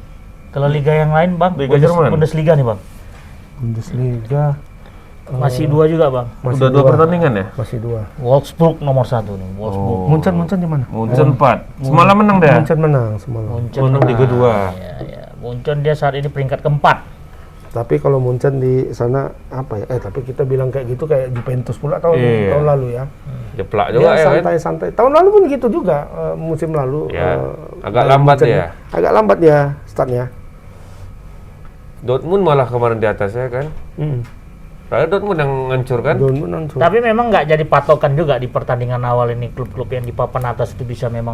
Kalau liga yang lain, Bang, Liga Jerman. Bundesliga nih, Bang. Bundesliga Masih 2 juga, Bang. Udah 2 pertandingan ya? Masih 2. Wolfsburg nomor 1 nih, Wolfsburg. Munchen di mana? Munchen 4. Semalam menang deh. Munchen menang semalam. Munchen Menang 3-2. Ya. Munchen dia saat ini peringkat keempat. Tapi kalau Munchen di sana apa ya? Tapi kita bilang kayak gitu kayak Juventus pula tahun Iya. lalu ya. Jeplak Dia juga ya kan? santai-santai. Tahun lalu pun gitu juga musim lalu. Ya, agak Bayern lambat Munchen ya. Agak lambat ya startnya. Dortmund malah kemarin di atas ya kan? Padahal Dortmund yang ngancur kan? Dortmund langsung. Tapi memang nggak jadi patokan juga di pertandingan awal ini klub-klub yang di papan atas itu bisa Ya.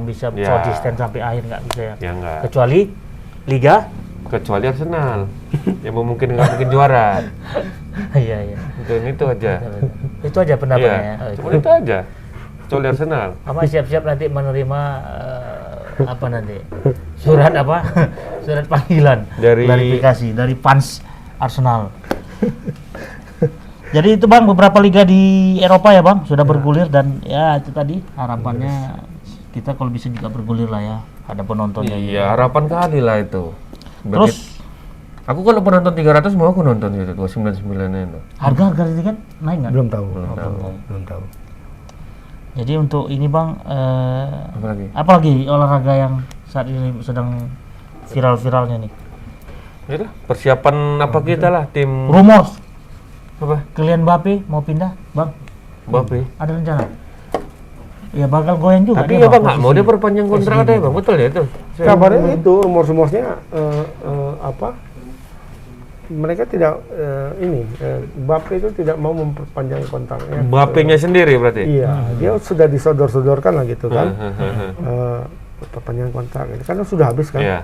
konsisten sampai akhir nggak bisa ya. Ya enggak. Kecuali Liga. Kecuali Arsenal yang mungkin nggak mungkin juara. Iya. Itu aja. Itu aja pendapatnya. Iya, cuma itu aja. Kecuali Arsenal. Apa siap-siap nanti menerima apa nanti? Surat apa? Surat panggilan Dari- klarifikasi dari fans Arsenal. Jadi itu Bang beberapa liga di Eropa ya Bang sudah bergulir dan ya itu tadi harapannya kita kalau bisa juga bergulir lah ya ada penontonnya. Iya, harapan kali lah itu. Terus Aku kalau penonton 300 mau aku nonton gitu 299 itu. harga tiket naik nggak? Belum tahu. Belum tahu. Jadi untuk ini Bang, Apalagi? olahraga yang saat ini sedang viral-viralnya nih? Itulah, persiapan apa kita lah tim Rumor, apa? Kylian Mbappe mau pindah, Bang? Mbappe. Ada rencana? Ya bakal goyang juga. Tapi dia, ya Bang, Bang, nggak mau dia perpanjang kontrak ada ya Bang, betul ya itu? Kabarnya itu rumor-rumornya mereka tidak Mbappe itu tidak mau memperpanjang kontraknya. Mbappe-nya sendiri berarti? Iya, dia sudah disodor-sodorkan lah gitu kan. Perpanjangan kontrak ini karena sudah habis kan. Iya.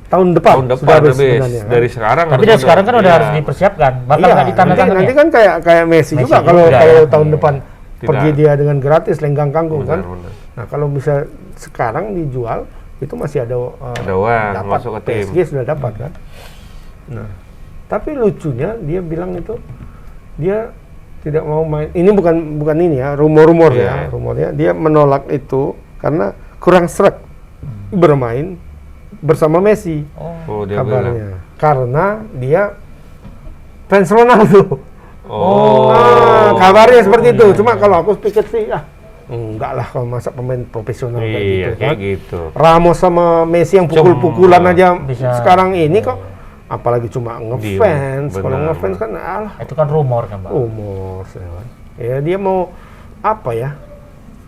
Tahun depan sudah habis habis. sebenarnya kan. Dari sekarang. Tapi dari sekarang kan udah harus dipersiapkan. Bakal Iya, nggak ditandatangani. nanti kan kayak Messi juga kalau tahun depan Tidak. pergi dia dengan gratis lenggang kangkung kan. Benar. Nah, kalau bisa sekarang dijual itu masih ada uang dapat masuk ke tim. PSG sudah dapat kan. Nah, tapi lucunya dia bilang itu dia tidak mau main. Ini bukan ini ya, rumor-rumor ya, rumornya dia menolak itu karena kurang sreg bermain bersama Messi. Oh, dia bilang. Kabarnya. Karena dia fans Ronaldo. Kabarnya seperti itu. Cuma kalau aku pikir sih enggak lah kalau masa pemain profesional kayak gitu Iya, kan. kayak gitu. Ramos sama Messi yang pukul-pukulan aja Bisa. sekarang ini kok apalagi cuma ngefans. Kalau benar, ngefans kan alah Itu kan rumor kan, Bang. umur ya dia mau apa ya?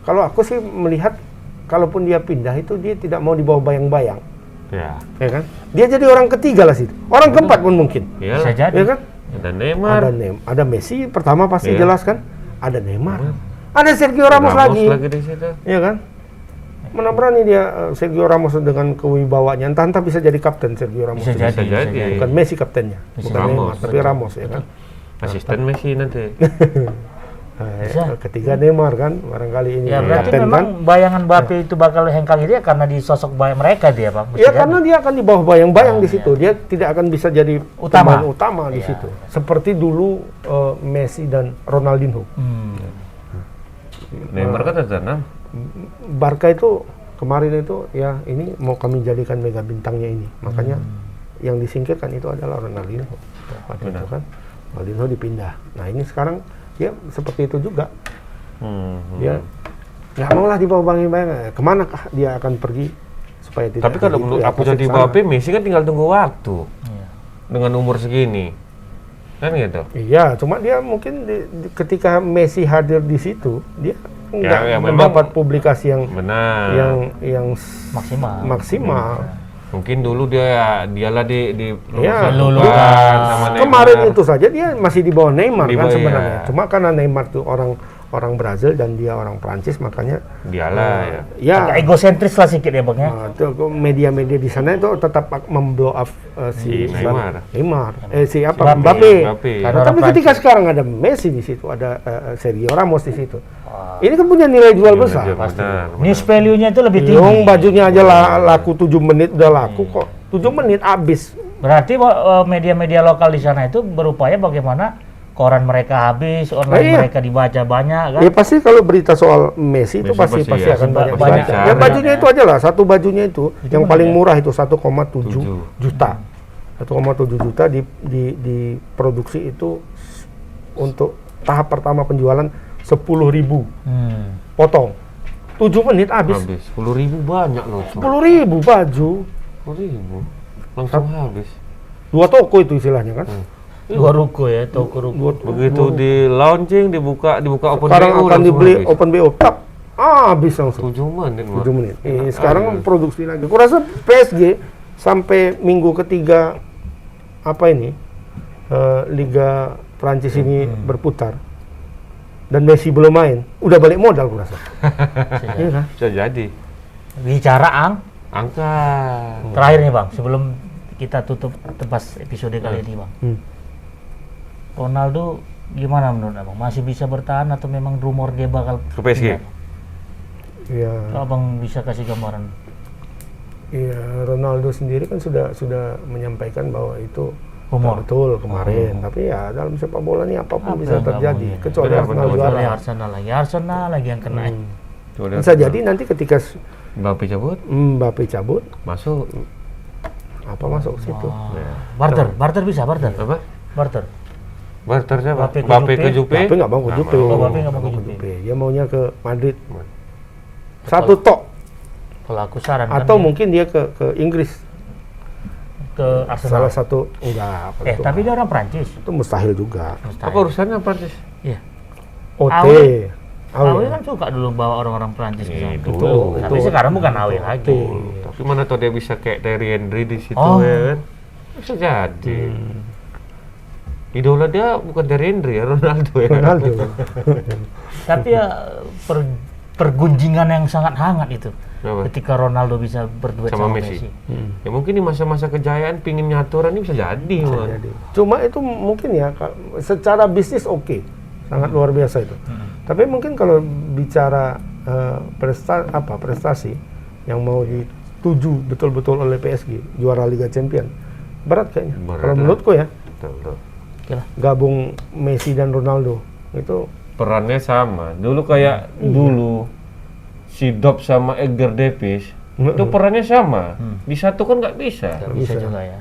Kalau aku sih melihat kalaupun dia pindah itu dia tidak mau dibawa bayang-bayang. Ya. Ya kan? Dia jadi orang ketiga lah situ. Orang keempat pun mungkin. Iya. Bisa jadi. Ya kan? Ada Neymar. Ada Messi pertama pasti Iya. jelas kan? Ada Neymar. Ada Sergio Ramos lagi. di situ. Ya kan? Mana berani dia Sergio Ramos dengan kewibawaannya. Entah bisa jadi kapten Sergio Ramos. Bisa itu. jadi. Bisa jadi. Bukan Messi kaptennya, bukan Ramos, Neymar, tapi betul. Ramos ya kan. Asisten Messi nanti. Bisa. Ketiga Neymar kan, barangkali ini Ya berarti kapten memang kan. bayangan Mbappe itu bakal hengkang itu ya karena di sosok mereka dia, Bang. Bisa Ya jadi. karena dia akan di bawah bayang-bayang di situ. Dia tidak akan bisa jadi Utama. pemain utama di Iya. situ. Seperti dulu Messi dan Ronaldinho. Neymar kan ada 6. Barca itu kemarin itu ya ini mau kami jadikan mega bintangnya ini. Makanya yang disingkirkan itu adalah Ronaldinho. Waktu itu kan Ronaldinho dipindah. Nah ini sekarang ya seperti itu juga. Dia nggak mau lah dibawa bayang-bayang. Kemana kah dia akan pergi supaya tidak? Tapi kalau begitu, menurut ya aku pasti jadi kesana. Mbappe, Messi kan tinggal tunggu waktu. Iya. Dengan umur segini. Kan gitu. Iya, cuma dia mungkin ketika Messi hadir di situ, dia nggak ya, mendapat publikasi yang Benar. yang Maksimal. Mungkin dulu dialah di Ya, lulukan sama Neymar. kemarin itu saja dia masih di bawah Neymar Di kan bawah, sebenarnya. ya. Cuma karena Neymar tuh orang Brazil dan dia orang Prancis makanya Dialah ya. ya Agak egosentris lah sedikit ya, Bang ya. tuh media-media di sana itu tetap memblow up si Neymar. si Mbappe. Mbappe. Mbappe. Karena Tapi orang ketika sekarang ada Messi di situ, ada Sergio Ramos di situ. Ini kan punya nilai jual besar. Benar. News value-nya itu lebih tinggi. Yung bajunya aja laku 7 menit udah laku kok. 7 menit habis. Berarti media-media lokal di sana itu berupaya bagaimana koran mereka habis, online Iya. mereka dibaca banyak kan. Ya pasti kalau berita soal Messi itu Messi pasti ya. akan banyak Banyak. baca. Ya bajunya itu aja lah, satu bajunya itu yang murah paling ya? murah itu 1,7 juta. 1,7 juta diproduksi itu untuk tahap pertama penjualan 10.000 potong. 7 menit habis. 10.000 banyak loh. 10.000 baju. 10.000 langsung habis. 2 toko itu istilahnya kan. Dua ruko ya, toko ruko. Begitu di launching dibuka open Sekarang BO akan langsung dibeli habis. open BO tap. Habis langsung. 7 menit. 7 menit. Sekarang produksi lagi. Kurasa PSG sampai minggu ketiga Liga Prancis ini berputar dan Messi belum main, udah balik modal kurasa. Iya kan? Bisa jadi. Bicara Angka. terakhir nih Bang, sebelum kita tutup tepas episode kali ini Bang. Ronaldo gimana menurut Abang? Masih bisa bertahan atau memang rumor dia bakal Ke PSG? pindah? Iya. Kalau Abang bisa kasih gambaran. Iya, Ronaldo sendiri kan sudah menyampaikan bahwa itu Rumor. betul kemarin. Tapi ya dalam sepak bola ini apapun bisa nggak terjadi, mau ya. kecuali Benar, Arsenal benar, juara. Kecuali Arsenal lagi yang kena. Bisa jadi nanti ketika Mbappe cabut, masuk. apa masuk situ? Barter bisa, barter. Apa? Barter. Barter siapa? Mbappe ke ke Juve. Mbappe nggak mau ke Juve. Mbappe nggak mau ke Juve. Dia maunya ke Madrid. Satu tok. Kalau aku sarankan Atau mungkin dia ke Inggris. ke Arsenal. Salah satu enggak. Tapi dia orang Prancis. itu mustahil juga. Apa urusannya Prancis? Iya. OT. Awe kan suka dulu bawa orang-orang Prancis ke sana. Dulu. Tapi sekarang bukan Awe lagi. Tapi mana tahu dia bisa kayak Thierry Henry di situ ya kan? Bisa jadi. Idola dia bukan Thierry Henry ya, Ronaldo ya. Ronaldo. Tapi ya pergunjingan yang sangat hangat itu. Apa? Ketika Ronaldo bisa berduet Sama sama Messi. Messi. Ya mungkin di masa-masa kejayaan pingin nyaturan ini bisa jadi. Man. Jadi. Cuma itu mungkin ya secara bisnis oke. Sangat luar biasa itu. Tapi mungkin kalau bicara prestasi yang mau dituju betul-betul oleh PSG, juara Liga Champions, berat kayaknya. Kalau menurutku ya, Betul. gabung Messi dan Ronaldo itu Perannya sama. Dulu kayak dulu si Dob sama Edgar Davies itu perannya sama. Disatukan nggak bisa. Nggak bisa juga ya.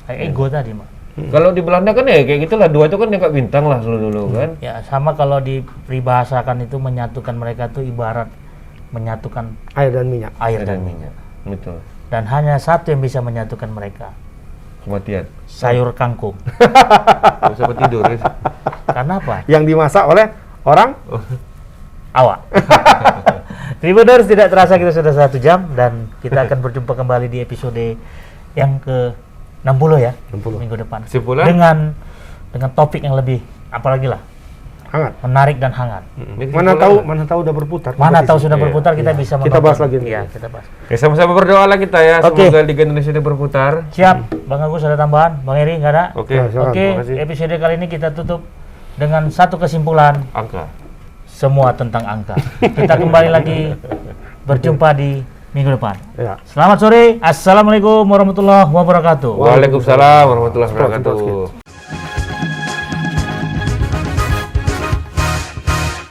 Kayak ego tadi, Mak. Kalau di Belanda kan ya kayak gitulah, dua itu kan diangkat bintang lah dulu kan. Ya sama kalau dipribahasakan itu menyatukan mereka tuh ibarat menyatukan air dan minyak. air dan minyak. Betul. Dan hanya satu yang bisa menyatukan mereka, Kematian. sayur kangkung. Nggak sempat tidur ya. Karena apa? Yang dimasak oleh orang Awak. Tribuners, tidak terasa kita sudah 1 jam dan kita akan berjumpa kembali di episode yang ke-60 ya, 60. minggu depan. Kesimpulan? Dengan topik yang lebih apalagi lah, hangat. menarik dan hangat. Ini Mana kesimpulan. tahu udah berputar. Mana tahu kompetisi. sudah berputar, kita bisa Kita bahas lagi. Iya, kita bahas. Oke, sama-sama berdoa lah kita ya. Oke. Semoga Liga Indonesia ini berputar. Siap, Bang Agus ada tambahan, Bang Eri nggak ada? Oke. Ya, silakan. Oke, Terima kasih. episode kali ini kita tutup dengan satu kesimpulan, Angka. semua tentang angka. Kita kembali lagi berjumpa di minggu depan. Ya. Selamat sore, assalamualaikum warahmatullahi wabarakatuh. Waalaikumsalam warahmatullahi wabarakatuh.